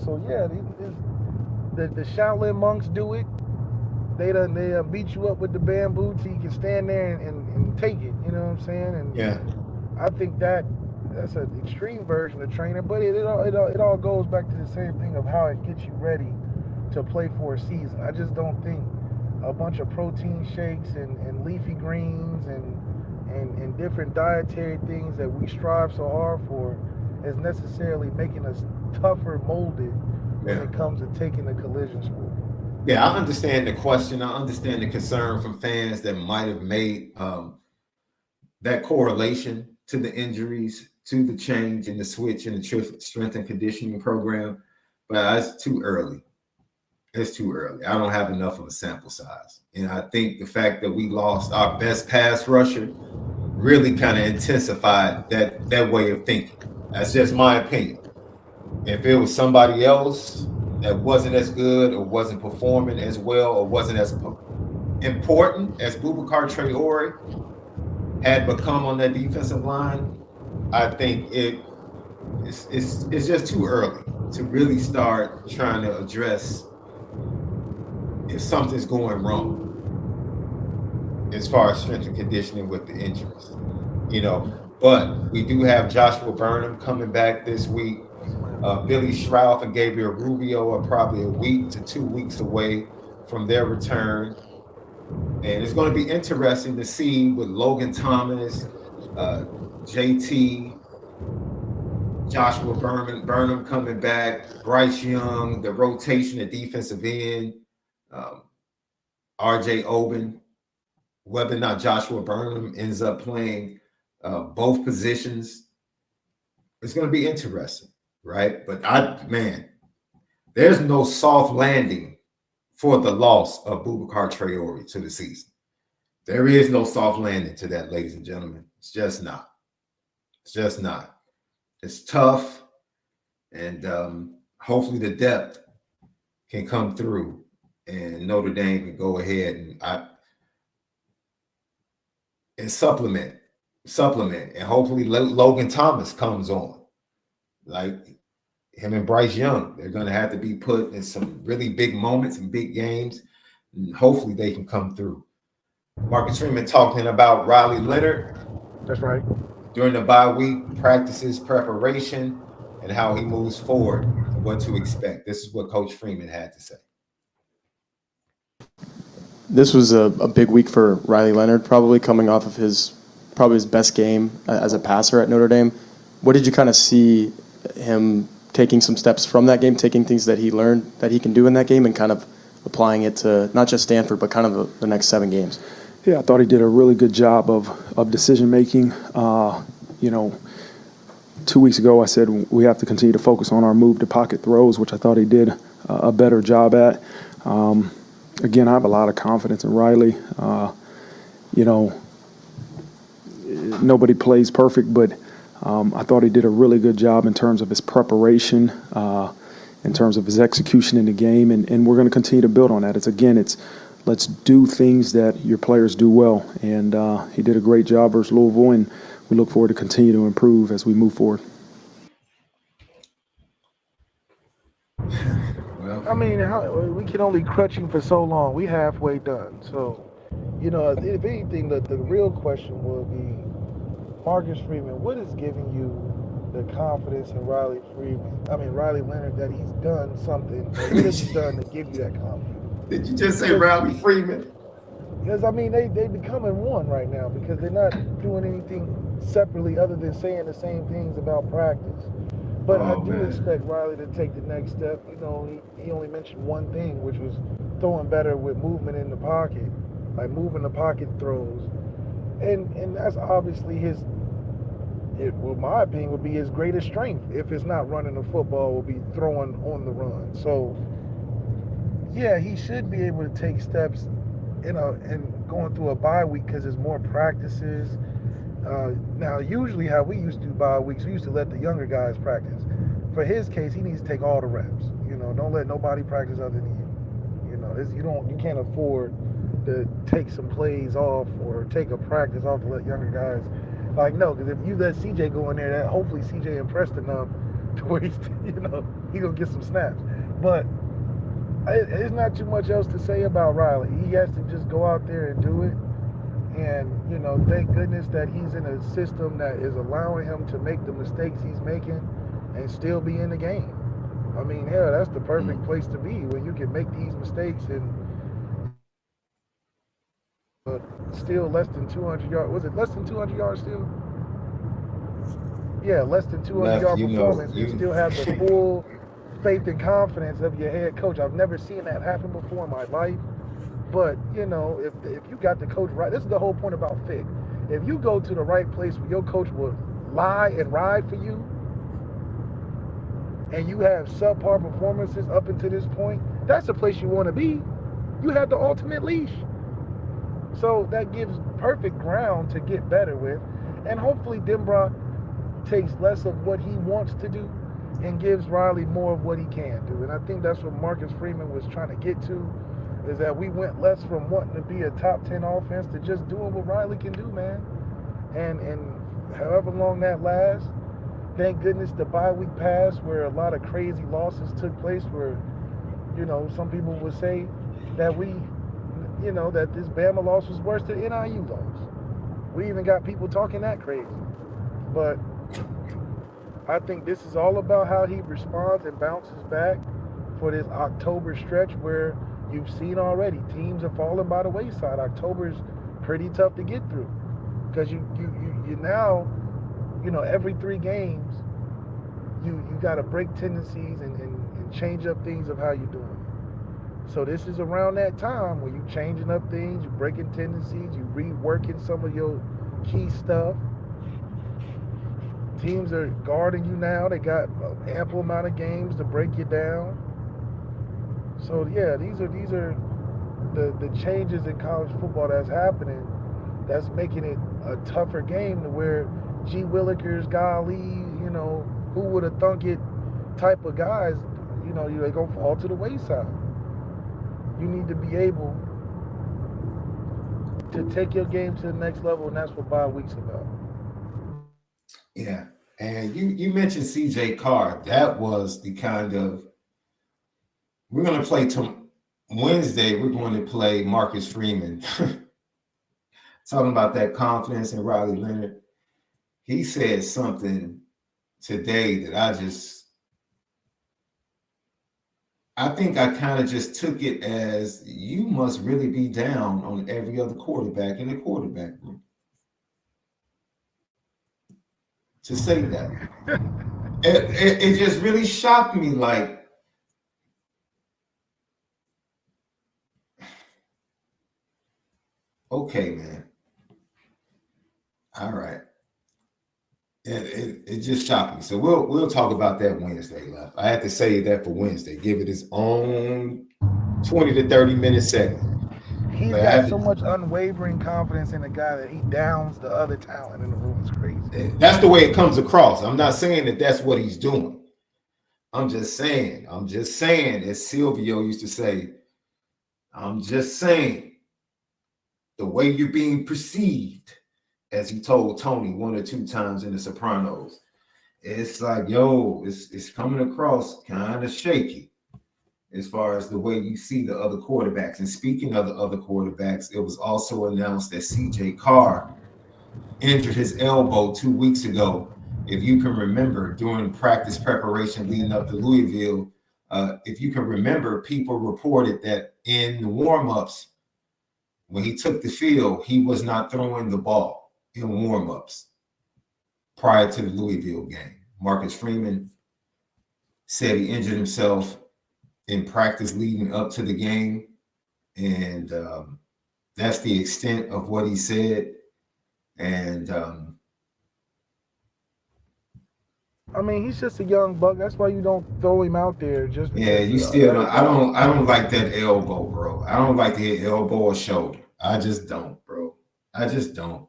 So yeah, the Shaolin monks do it. They beat you up with the bamboo till you can stand there and take it. You know what I'm saying? And yeah, I think that's an extreme version of training, but it all goes back to the same thing of how it gets you ready to play for a season. I just don't think a bunch of protein shakes and leafy greens and different dietary things that we strive so hard for is necessarily making us tougher molded when it comes to taking a collision sport. Yeah, I understand the question. I understand the concern from fans that might have made that correlation to the injuries, to the change in the switch in the strength and conditioning program, but it's too early. It's too early. I don't have enough of a sample size. And I think the fact that we lost our best pass rusher really kind of intensified that way of thinking. That's just my opinion. If it was somebody else that wasn't as good or wasn't performing as well or wasn't as important as Boubacar Traore had become on that defensive line, I think it's just too early to really start trying to address if something's going wrong as far as strength and conditioning with the injuries, But we do have Joshua Burnham coming back this week. Billy Schrouf and Gabriel Rubio are probably a week to 2 weeks away from their return. And it's going to be interesting to see with Logan Thomas, JT, Joshua Burnham coming back, Bryce Young, the rotation at defensive end, RJ Oben, whether or not Joshua Burnham ends up playing both positions. It's going to be interesting. Right. But there's no soft landing for the loss of Boubacar Traore to the season. There is no soft landing to that, ladies and gentlemen. It's just not. It's just not. It's tough. And hopefully the depth can come through and Notre Dame can go ahead and supplement. And hopefully Logan Thomas comes on. Like him and Bryce Young, they're going to have to be put in some really big moments and big games, and hopefully they can come through. Marcus Freeman talking about Riley Leonard. That's right. During the bye week, practices, preparation, and how he moves forward and what to expect. This is what Coach Freeman had to say. This was a big week for Riley Leonard, probably coming off of his best game as a passer at Notre Dame. What did you kind of see him taking some steps from that game, taking things that he learned that he can do in that game and kind of applying it to not just Stanford, but kind of the next 7 games? Yeah, I thought he did a really good job of decision-making. 2 weeks ago I said we have to continue to focus on our move-to-pocket throws, which I thought he did a better job at. Again, I have a lot of confidence in Riley. You know, nobody plays perfect, but I thought he did a really good job in terms of his preparation, in terms of his execution in the game, and we're going to continue to build on that. It's let's do things that your players do well, and he did a great job versus Louisville, and we look forward to continue to improve as we move forward. Well, I mean, we can only crutch him for so long. We halfway done. So, you know, if anything, the real question will be, Marcus Freeman, what is giving you the confidence in Riley Leonard, that he's done something? Or what has he done to give you that confidence? did you just say Riley Freeman? Because, I mean, they becoming one right now because they're not doing anything separately other than saying the same things about practice. But I do expect Riley to take the next step. You know, he only mentioned one thing, which was throwing better with movement in the pocket, like moving the pocket throws. And that's obviously my opinion, would be his greatest strength. If it's not running the football, will be throwing on the run. So, yeah, he should be able to take steps, and going through a bye week because there's more practices. Now, usually how we used to do bye weeks, we used to let the younger guys practice. For his case, he needs to take all the reps. You know, don't let nobody practice other than you. You know, you can't afford to take some plays off or take a practice off to let younger guys. Like, no, because if you let CJ go in there, that hopefully CJ impressed enough to where he's gonna get some snaps. But it's not too much else to say about Riley. He has to just go out there and do it. And, you know, thank goodness that he's in a system that is allowing him to make the mistakes he's making and still be in the game. I mean, hell, that's the perfect place to be, when you can make these mistakes and still less than 200 yards. Was it less than 200 yards still? Yeah, less than 200-yard performance. You still have the full faith and confidence of your head coach. I've never seen that happen before in my life. But, you know, if you got the coach right, this is the whole point about fit. If you go to the right place where your coach will lie and ride for you, and you have subpar performances up until this point, that's the place you want to be. You have the ultimate leash. So that gives perfect ground to get better with. And hopefully Denbrock takes less of what he wants to do and gives Riley more of what he can do. And I think that's what Marcus Freeman was trying to get to, is that we went less from wanting to be a top 10 offense to just doing what Riley can do, man. And however long that lasts, thank goodness the bye week passed where a lot of crazy losses took place, where, you know, some people would say that that this Bama loss was worse than NIU loss. We even got people talking that crazy. But I think this is all about how he responds and bounces back for this October stretch where you've seen already teams are falling by the wayside. October is pretty tough to get through because you now, you know, every 3 games you got to break tendencies and change up things of how you're doing. So this is around that time where you're changing up things, you're breaking tendencies, you're reworking some of your key stuff. Teams are guarding you now. They got an ample amount of games to break you down. So yeah, these are the changes in college football that's happening. That's making it a tougher game, to where G. Willikers, golly, you know, who would have thunk it type of guys, you know, they're gonna fall to the wayside. You need to be able to take your game to the next level, and that's what bye week's about. Yeah, and you mentioned CJ Carr. That was the kind of, we're going to play Wednesday. We're going to play Marcus Freeman. Talking about that confidence in Riley Leonard. He said something today that I think I kind of just took it as, you must really be down on every other quarterback in the quarterback room to say that. It just really shocked me. Like, okay, man. All right. It just shocked me. So we'll talk about that Wednesday, Left. I had to say that for Wednesday. Give it its own 20 to 30 minute segment. He's But got so much unwavering confidence in the guy that he downs the other talent in the room. It's crazy. That's the way it comes across. I'm not saying that that's what he's doing. I'm just saying, as Silvio used to say, I'm just saying, the way you're being perceived, as he told Tony 1 or 2 times in The Sopranos, it's like, yo, it's coming across kind of shaky as far as the way you see the other quarterbacks. And speaking of the other quarterbacks, it was also announced that CJ Carr injured his elbow 2 weeks ago. If you can remember, during practice preparation leading up to Louisville, if you can remember, people reported that in the warm-ups, when he took the field, he was not throwing the ball in warm-ups prior to the Louisville game. Marcus Freeman said he injured himself in practice leading up to the game, and that's the extent of what he said. And I mean, he's just a young buck. That's why you don't throw him out there. Just yeah, you still don't. I don't like that elbow, bro. I don't like to hit elbow or shoulder. I just don't, bro. I just don't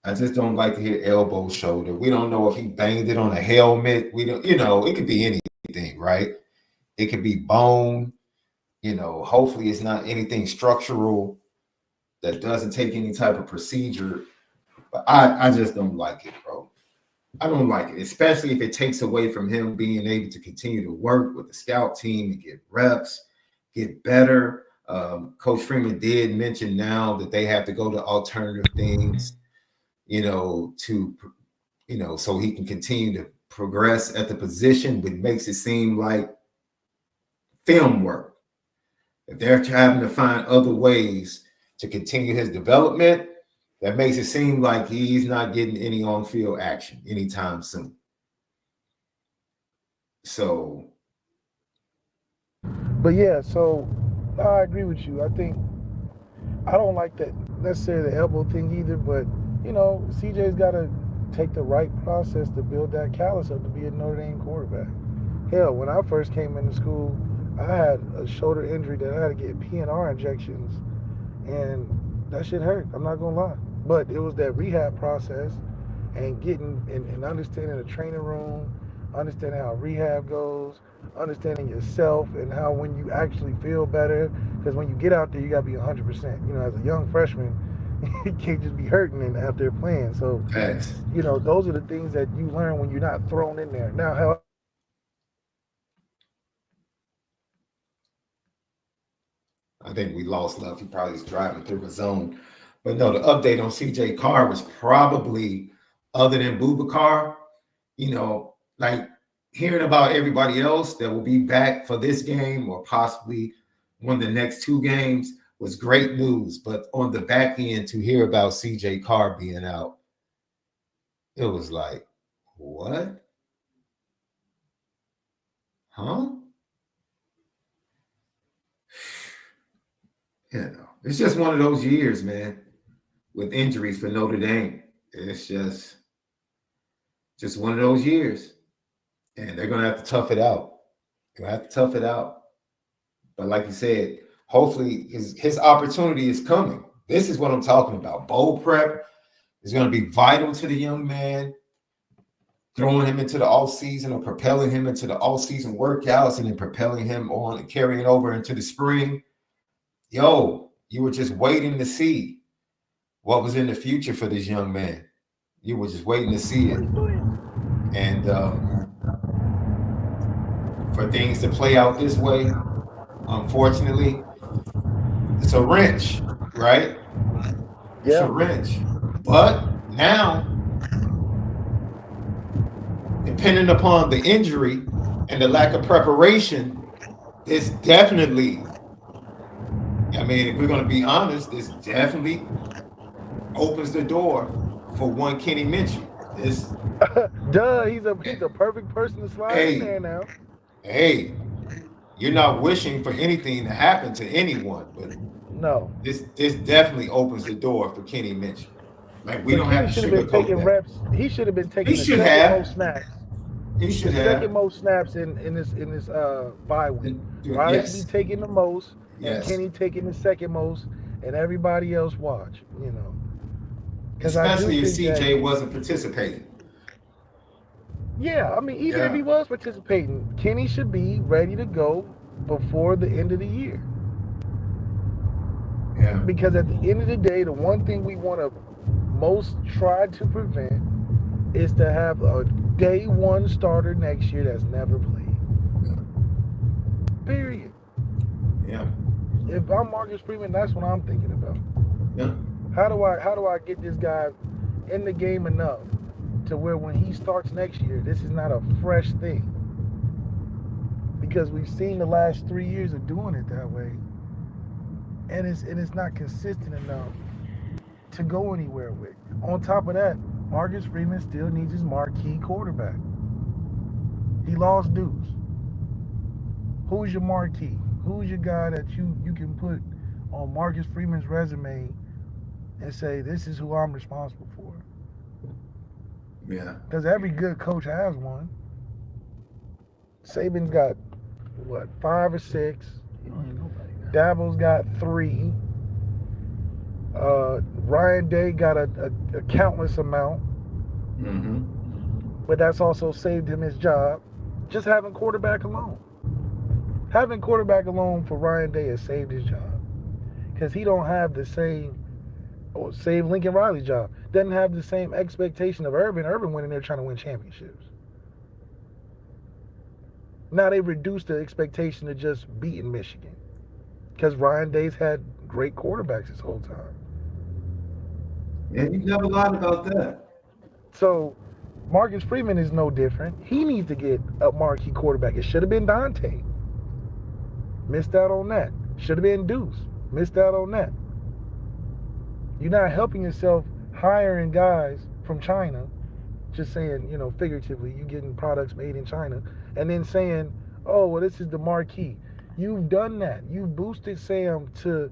like to hit elbow, shoulder. We don't know if he banged it on a helmet. We don't, it could be anything, right? It could be bone. Hopefully it's not anything structural that doesn't take any type of procedure. But I just don't like it, bro. I don't like it, especially if it takes away from him being able to continue to work with the scout team and get reps, get better. Coach Freeman did mention now that they have to go to alternative things, so he can continue to progress at the position, but makes it seem like film work. If they're having to find other ways to continue his development, that makes it seem like he's not getting any on-field action anytime soon. So. But yeah, so I agree with you. I don't like that necessarily the elbow thing either, but CJ's got to take the right process to build that callus up to be a Notre Dame quarterback. Hell, when I first came into school, I had a shoulder injury that I had to get PNR injections, and that shit hurt. I'm not gonna lie. But it was that rehab process and getting and understanding the training room, understanding how rehab goes, understanding yourself and how when you actually feel better, because when you get out there, you got to be 100%. As a young freshman, you can't just be hurting and out there playing. So, those are the things that you learn when you're not thrown in there. Now, how I think we lost Lefty. He probably was driving through a zone. But no, the update on CJ Carr was probably, other than Boubacar, like hearing about everybody else that will be back for this game or possibly one of the next 2 games was great news. But on the back end, to hear about CJ Carr being out, it was like, what? Huh? It's just one of those years, man, with injuries for Notre Dame. It's just one of those years. And they're going to have to tough it out. But like you said, hopefully his opportunity is coming. This is what I'm talking about. Bowl prep is going to be vital to the young man. Throwing him into the offseason or propelling him into the offseason workouts and then propelling him on and carrying over into the spring. Yo, you were just waiting to see what was in the future for this young man. You were just waiting to see it. And for things to play out this way, unfortunately, it's a wrench, right? It's a wrench. But now, depending upon the injury and the lack of preparation, it's definitely, if we're going to be honest, this definitely opens the door for one Kenny Minchey. Duh, he's a perfect person to slide in there now. Hey, you're not wishing for anything to happen to anyone, but no, this definitely opens the door for Kenny Minchey. Like we don't have to sugarcoat taking reps. He should have been taking the snacks. He should the have. second most snaps in this bye week. Riley should be Yes. taking the most, and Yes. Kenny taking the second most, and everybody else watch. Because I do Especially if think CJ that, wasn't participating. yeah, I mean, even if Yeah. he was participating, Kenny should be ready to go before the end of the year. Yeah. Because at the end of the day, the one thing we want to most try to prevent is to have a day one starter next year that's never played. Period. Yeah. If I'm Marcus Freeman, that's what I'm thinking about. Yeah. How do I get this guy in the game enough to where when he starts next year, this is not a fresh thing? Because we've seen the last 3 years of doing it that way, and it's not consistent enough to go anywhere with. On top of that, Marcus Freeman still needs his marquee quarterback. He lost Deuce. Who's your marquee? Who's your guy that you can put on Marcus Freeman's resume and say, this is who I'm responsible for? Yeah. Because every good coach has one. Saban's got, 5 or 6? Dabo's got 3. Ryan Day got a countless amount, Mm-hmm. but that's also saved him his job. Just having quarterback alone. Having quarterback alone for Ryan Day has saved his job. Because he don't have the same, or save Lincoln Riley's job, doesn't have the same expectation of Urban. Urban went in there trying to win championships. Now they reduced the expectation to just beating Michigan. Because Ryan Day's had great quarterbacks this whole time. Yeah, you never lied about that. So Marcus Freeman is no different. He needs to get a marquee quarterback. It should have been Dante. Missed out on that. Should have been Deuce. Missed out on that. You're not helping yourself hiring guys from China, just saying, figuratively, you're getting products made in China, and then saying, oh, well, this is the marquee. You've done that. You've boosted Sam to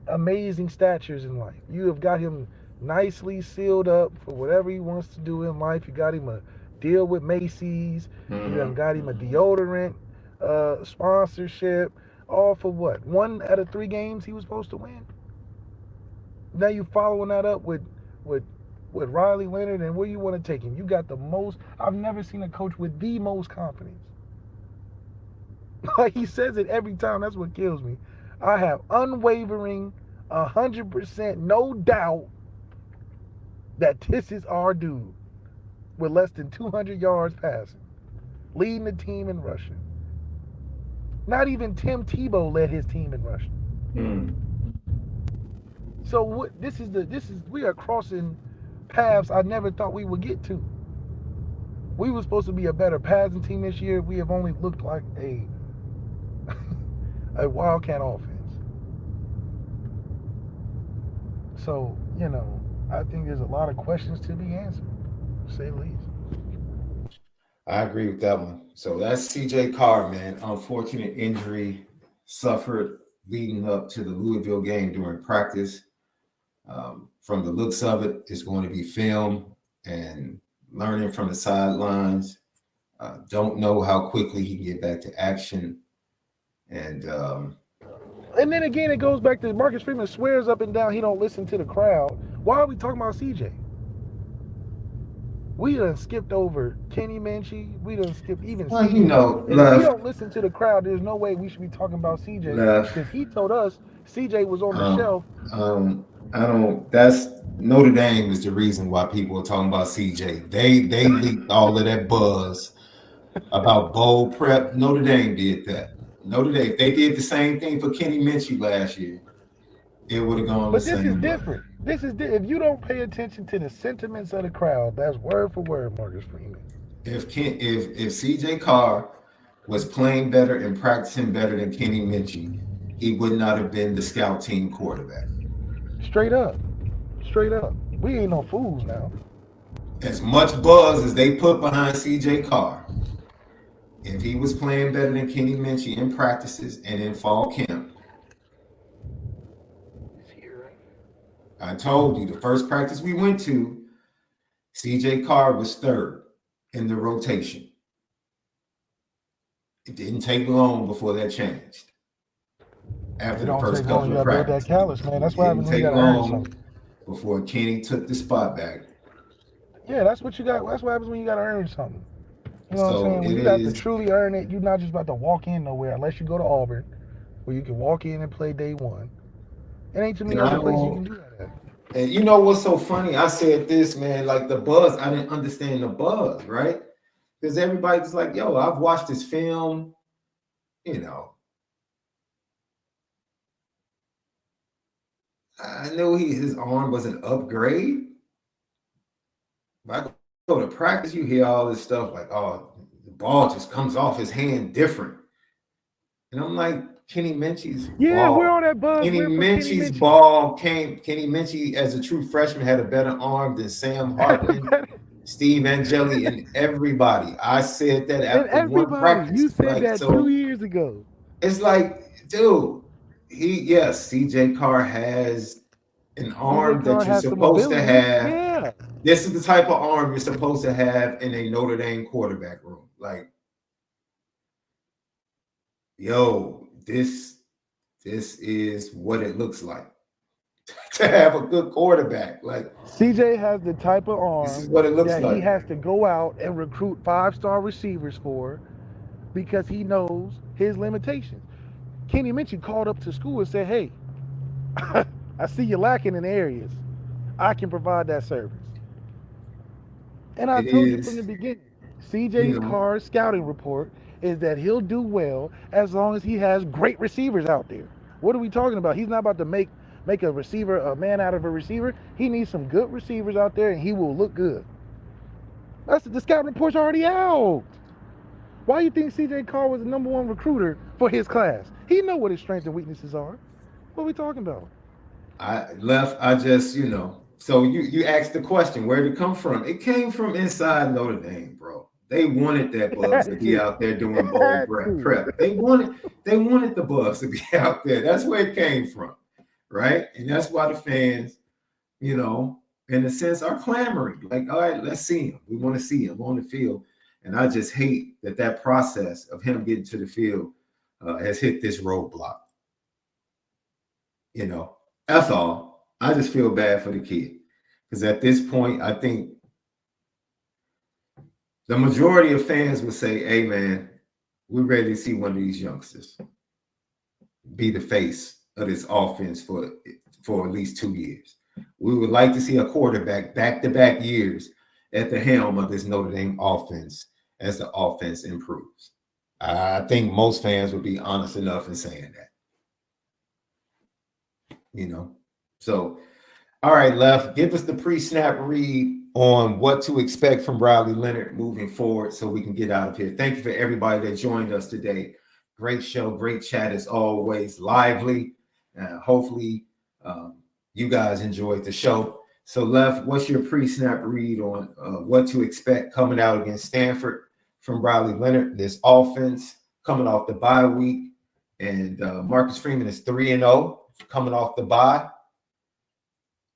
amazing statures in life. You have got him nicely sealed up for whatever he wants to do in life. You got him a deal with Macy's. Mm-hmm. You have got him a deodorant sponsorship. All for what? 1 out of 3 games he was supposed to win. Now you following that up with Riley Leonard, and where you want to take him. You got the most. I've never seen a coach with the most confidence. Like he says it every time. That's what kills me. I have unwavering, 100%, no doubt that this is our dude with less than 200 yards passing, leading the team in rushing. Not even Tim Tebow led his team in rushing. Mm. So what? We are crossing paths I never thought we would get to. We were supposed to be a better passing team this year. We have only looked like a Wildcat offense. So, I think there's a lot of questions to be answered, to say the least. I agree with that one. So that's CJ Carr, man. Unfortunate injury suffered leading up to the Louisville game during practice. From the looks of it, it's going to be film and learning from the sidelines. Don't know how quickly he can get back to action. And then again, it goes back to Marcus Freeman swears up and down he don't listen to the crowd. Why are we talking about CJ? We done skipped over Kenny Minchie. We done skipped even well, CJ. If we Left, don't listen to the crowd, there's no way we should be talking about CJ. Left. Because he told us CJ was on the shelf. That's Notre Dame is the reason why people are talking about CJ. They leaked all of that buzz about bowl prep. Notre Dame did that. Notre Dame, they did the same thing for Kenny Minchie last year. It would have gone But the this same is way. different. If you don't pay attention to the sentiments of the crowd, that's word for word, Marcus Freeman. If CJ Carr was playing better and practicing better than Kenny Minchie, he would not have been the scout team quarterback. Straight up. We ain't no fools now. As much buzz as they put behind CJ Carr, if he was playing better than Kenny Minchie in practices and in fall camp, I told you the first practice we went to, CJ Carr was third in the rotation. It didn't take long before that changed. After It the don't first take long. couple You of gotta build that practices, callus, man. it That's what didn't happens when you take gotta earn long something. before Kenny took the spot back. Yeah, that's what you got. That's what happens when you gotta earn something. You know what I'm So saying? When it you got to is, truly earn it, you're not just about to walk in nowhere unless you go to Auburn, where you can walk in and play day one. It ain't too many and I other places you can don't. do that at. And you know what's so funny? I said this, man, like the buzz. I didn't understand the buzz, right? Because everybody's like, "Yo, I've watched this film." You know, I knew his arm was an upgrade. But I go to practice, you hear all this stuff like, "Oh, the ball just comes off his hand different," and I'm like, Kenny Minchie's Yeah, we're ball. on that buzz. Kenny We're for Kenny Minchie's Minchie. ball came. Kenny Minchie, as a true freshman, had a better arm than Sam Hartman, Steve Angeli, and everybody. I said that And after one everybody, you practice. said Like, that 2 so years ago. it's like, dude, yes, CJ Carr has an CJ arm Carr that you're has some supposed to ability. have. Yeah. This is the type of arm you're supposed to have in a Notre Dame quarterback room. Like, yo, this is what it looks like to have a good quarterback. Like, CJ has the type of this is arm what it looks that he like. has to go out and recruit 5-star receivers for because he knows his limitations. Kenny Minchie called up to school and said, "Hey, I see you lacking in areas. I can provide that service." And I It told you from the is, beginning, you CJ's know, Carr's scouting report is that he'll do well as long as he has great receivers out there. What are we talking about? He's not about to make a receiver a man out of a receiver. He needs some good receivers out there, and he will look good. That's the scouting report's already out. Why do you think CJ Carr was the #1 recruiter for his class? He know what his strengths and weaknesses are. What are we talking about? I just, so you asked the question, where did it come from? It came from inside Notre Dame, bro. They wanted that It Bugs to had be to. out there doing It bowl had to. prep. They wanted the Bugs to be out there. That's where it came from, right? And that's why the fans, in a sense, are clamoring. Like, all right, let's see him. We want to see him on the field. And I just hate that process of him getting to the field has hit this roadblock. That's all. I just feel bad for the kid. Because at this point, I think the majority of fans would say, hey, man, we're ready to see one of these youngsters be the face of this offense for at least 2 years. We would like to see a quarterback back-to-back years at the helm of this Notre Dame offense as the offense improves. I think most fans would be honest enough in saying that. So, all right, Left, give us the pre-snap read on what to expect from Riley Leonard moving forward so we can get out of here. Thank you for everybody that joined us today. Great show, great chat as always, lively. Hopefully you guys enjoyed the show. So, Left, what's your pre-snap read on what to expect coming out against Stanford from Riley Leonard? This offense coming off the bye week, and Marcus Freeman is 3-0 coming off the bye.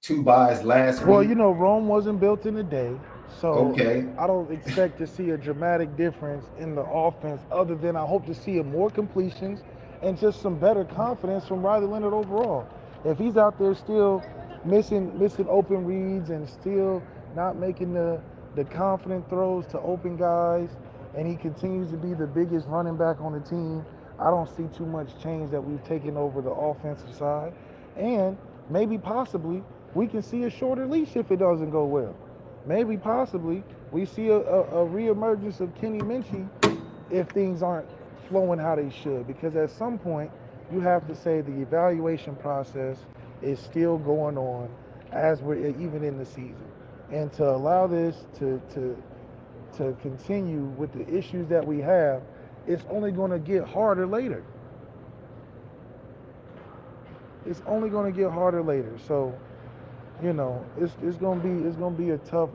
2 buys last week. Well, Rome wasn't built in a day, so okay. I don't expect to see a dramatic difference in the offense other than I hope to see more completions and just some better confidence from Riley Leonard overall. If he's out there still missing open reads and still not making the confident throws to open guys, and he continues to be the biggest running back on the team, I don't see too much change that we've taken over the offensive side. And maybe possibly we can see a shorter leash if it doesn't go well. Maybe possibly we see a reemergence of Kenny Minchie if things aren't flowing how they should. Because at some point you have to say the evaluation process is still going on as we're even in the season. And to allow this to continue with the issues that we have, it's only going to get harder later. It's only going to get harder later. So, it's gonna be a tough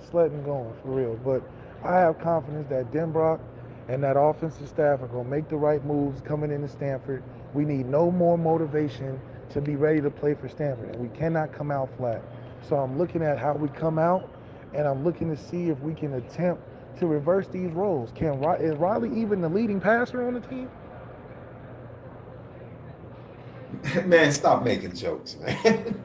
sledding going for real. But I have confidence that Denbrock and that offensive staff are gonna make the right moves coming into Stanford. We need no more motivation to be ready to play for Stanford, and we cannot come out flat. So I'm looking at how we come out, and I'm looking to see if we can attempt to reverse these roles. Is Riley even the leading passer on the team? Man, stop making jokes, man.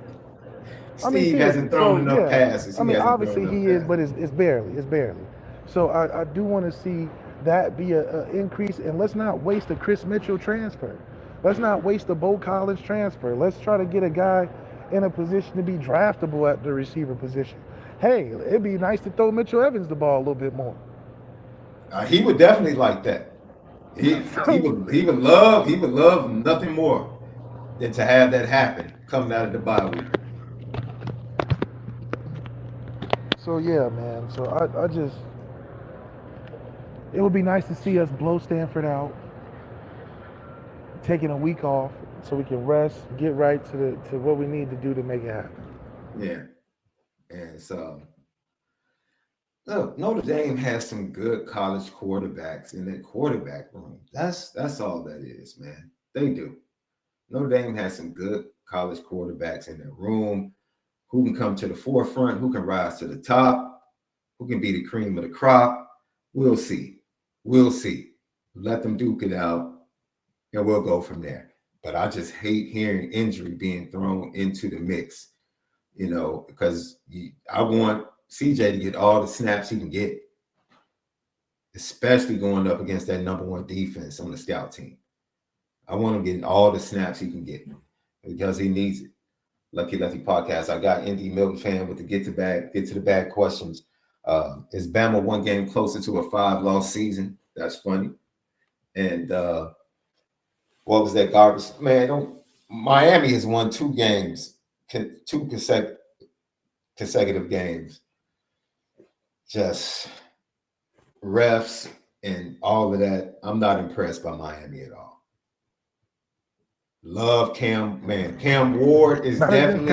I mean, Steve seriously. hasn't thrown So enough yeah, passes. I He mean, hasn't thrown obviously enough he is, passes. but it's barely. It's barely. So I do want to see that be a increase, and let's not waste a Chris Mitchell transfer. Let's not waste a Bo Collins transfer. Let's try to get a guy in a position to be draftable at the receiver position. Hey, it'd be nice to throw Mitchell Evans the ball a little bit more. He would definitely like that. He would love nothing more than to have that happen coming out of the bye week. So yeah, man. So I just, it would be nice to see us blow Stanford out, taking a week off so we can rest, get right to what we need to do to make it happen. Yeah. And so look, Notre Dame has some good college quarterbacks in that quarterback room. That's all that is, man. They do. Notre Dame has some good college quarterbacks in their room who can come to the forefront, who can rise to the top, who can be the cream of the crop. We'll see. We'll see. Let them duke it out, and we'll go from there. But I just hate hearing injury being thrown into the mix, because I want CJ to get all the snaps he can get, especially going up against that number one defense on the scout team. I want him getting all the snaps he can get because he needs it. Lucky Lefty podcast. I got Indy Milton fan with the get to the bag questions. Is Bama one game closer to a 5-loss season? That's funny. And what was that garbage? Man, Miami has won 2 games, 2 consecutive games. Just refs and all of that. I'm not impressed by Miami at all. Love Cam, man. Cam Ward is definitely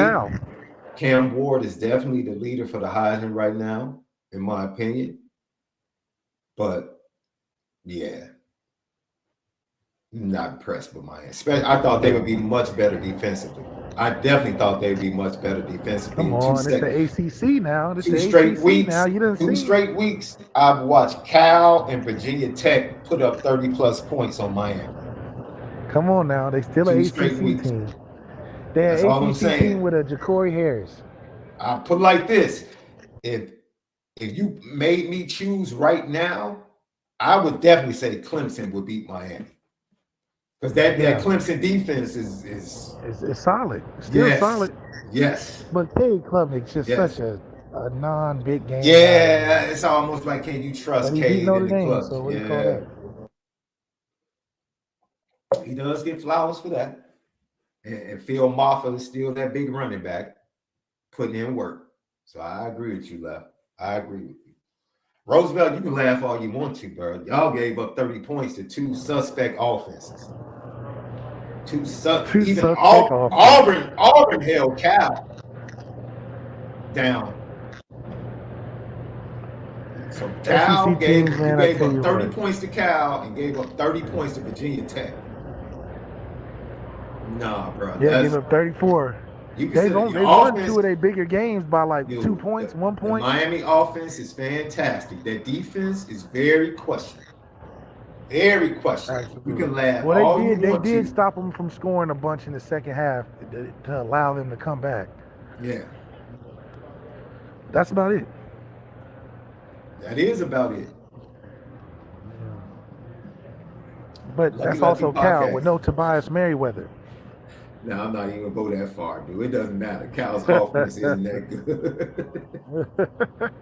the leader for the Heisman right now, in my opinion. But yeah, not impressed with Miami. I thought they would be much better defensively. I definitely thought they'd be much better defensively. Come on, it's the ACC now. It's 2 the straight ACC weeks. now. You done 2 seen straight weeks. I've watched Cal and Virginia Tech put up 30-plus points on Miami. Come on now, they still 2 an straight ACC weeks. team. They're That's an all I'm ACC saying. team with a Ja'Cory Harris. I'll put it like this: if you made me choose right now, I would definitely say Clemson would beat Miami because that Clemson defense is It's solid, still solid. Yes. But Cade Klubnik's just such a non-big game. Yeah, it's almost like, can you trust but he Cade beat Notre in the Dame, club? so what do you call that? He does get flowers for that. And Phil Maffa is still that big running back, putting in work. So I agree with you, Left. I agree with you. Roosevelt, you can laugh all you want to, bro. Y'all gave up 30 points to 2 suspect offenses. Auburn held Cal down. So Cal gave up 30 points to Cal and gave up 30 points to Virginia Tech. Nah, bro. Yeah, gave up 34. They won 2 of their bigger games by like 2 points, 1 point. The Miami offense is fantastic. Their defense is very questionable. Very questionable. You can laugh all you want to. They did stop them from scoring a bunch in the second half to allow them to come back. Yeah. That's about it. That is about it. But that's also Cal with no Tobias Merriweather. No, I'm not even going to go that far, dude. It doesn't matter. Cal's offense isn't that good.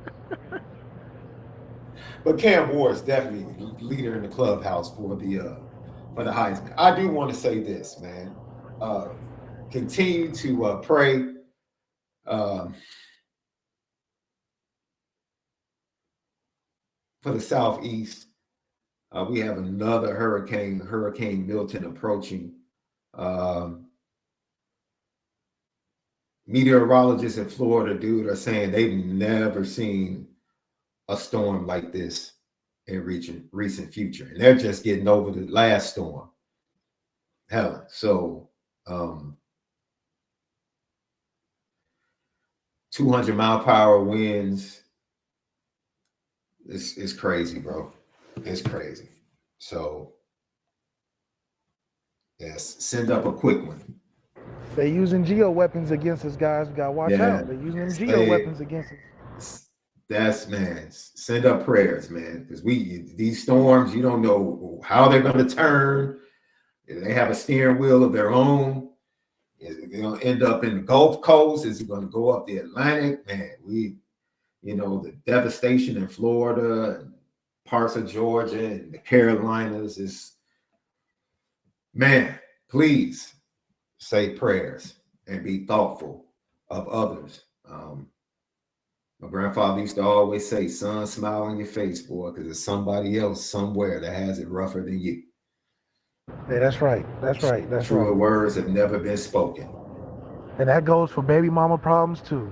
But Cam Ward is definitely the leader in the clubhouse for the Heisman. I do want to say this, man. Continue to pray. For the Southeast. We have another Hurricane Milton approaching. Meteorologists in Florida, dude, are saying they've never seen a storm like this in recent future. And they're just getting over the last storm. Hell, so 200-mile-per-hour winds, It's crazy, bro. It's crazy. So yes, send up a quick one. They using geo weapons against us, guys. We gotta watch Yeah. out. They using them geo weapons against us. That's man. Send up prayers, man, because these storms, you don't know how they're going to turn. They have a steering wheel of their own. Is it going to end up in the Gulf Coast? Is it going to go up the Atlantic? Man, the devastation in Florida and parts of Georgia and the Carolinas is, man, please say prayers and be thoughtful of others. My grandfather used to always say, son, smile on your face, boy, because there's somebody else somewhere that has it rougher than you. Yeah, that's right. That's right. That's Truer right. words have never been spoken. And that goes for baby mama problems too.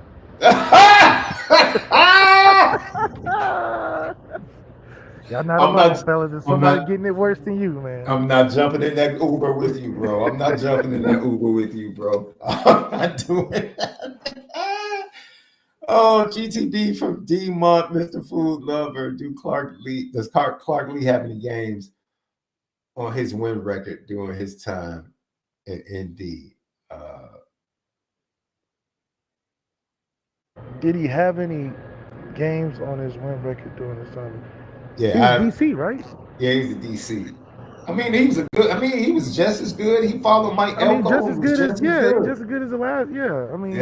Y'all not alone, fellas. There's somebody getting it worse than you, man. I'm not jumping in that Uber with you, bro. I'm not jumping in that Uber with you, bro. I'm not doing that. Oh, GTD from D Month, Mr. Food Lover. Does Clark Lee have any games on his win record during his time in ND? Did he have any games on his win record during his time? Yeah, he was DC, right? Yeah, he's a DC. I mean, he was just as good. He followed Mike Elko. Just as good as the last. Yeah, I mean,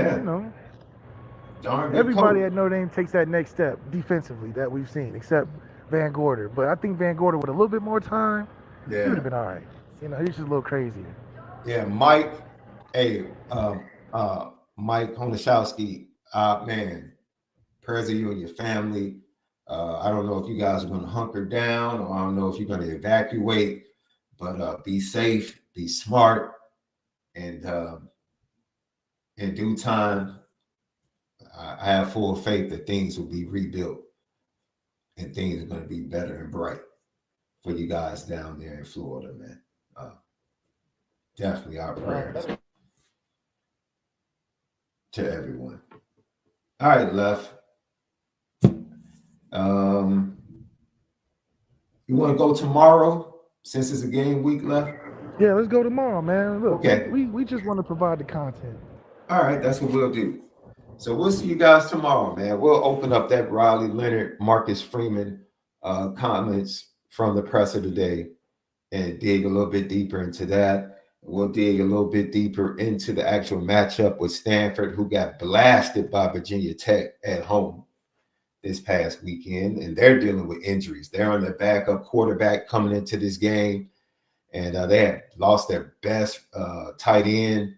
everybody at Notre Dame takes that next step defensively that we've seen, except Van Gorder. But I think Van Gorder with a little bit more time, he would have been all right. He's just a little crazy. Yeah, Mike. Hey, Mike Honashowski. Man, prayers to you and your family. I don't know if you guys are going to hunker down, or I don't know if you're going to evacuate, but be safe, be smart, and in due time, I have full faith that things will be rebuilt and things are going to be better and bright for you guys down there in Florida, man. Definitely our prayers to everyone. All right, Left. You want to go tomorrow since it's a game week left? Yeah, let's go tomorrow, man. Look, okay. We just want to provide the content. All right, that's what we'll do. So we'll see you guys tomorrow, man. We'll open up that Riley Leonard, Marcus Freeman comments from the presser today and dig a little bit deeper into that. We'll dig a little bit deeper into the actual matchup with Stanford, who got blasted by Virginia Tech at home this past weekend, and they're dealing with injuries. They're on their backup quarterback coming into this game, and they had lost their best tight end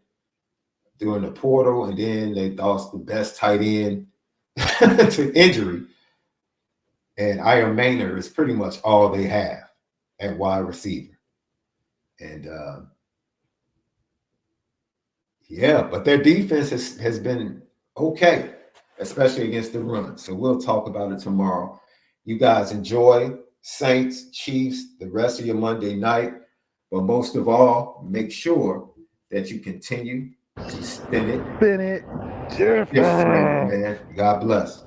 during the portal, and then they lost the best tight end to injury. And Iron Maynard is pretty much all they have at wide receiver. And but their defense has been okay, especially against the run. So we'll talk about it tomorrow. You guys enjoy Saints, Chiefs, the rest of your Monday night. But most of all, make sure that you continue to spin it. Different, man. God bless.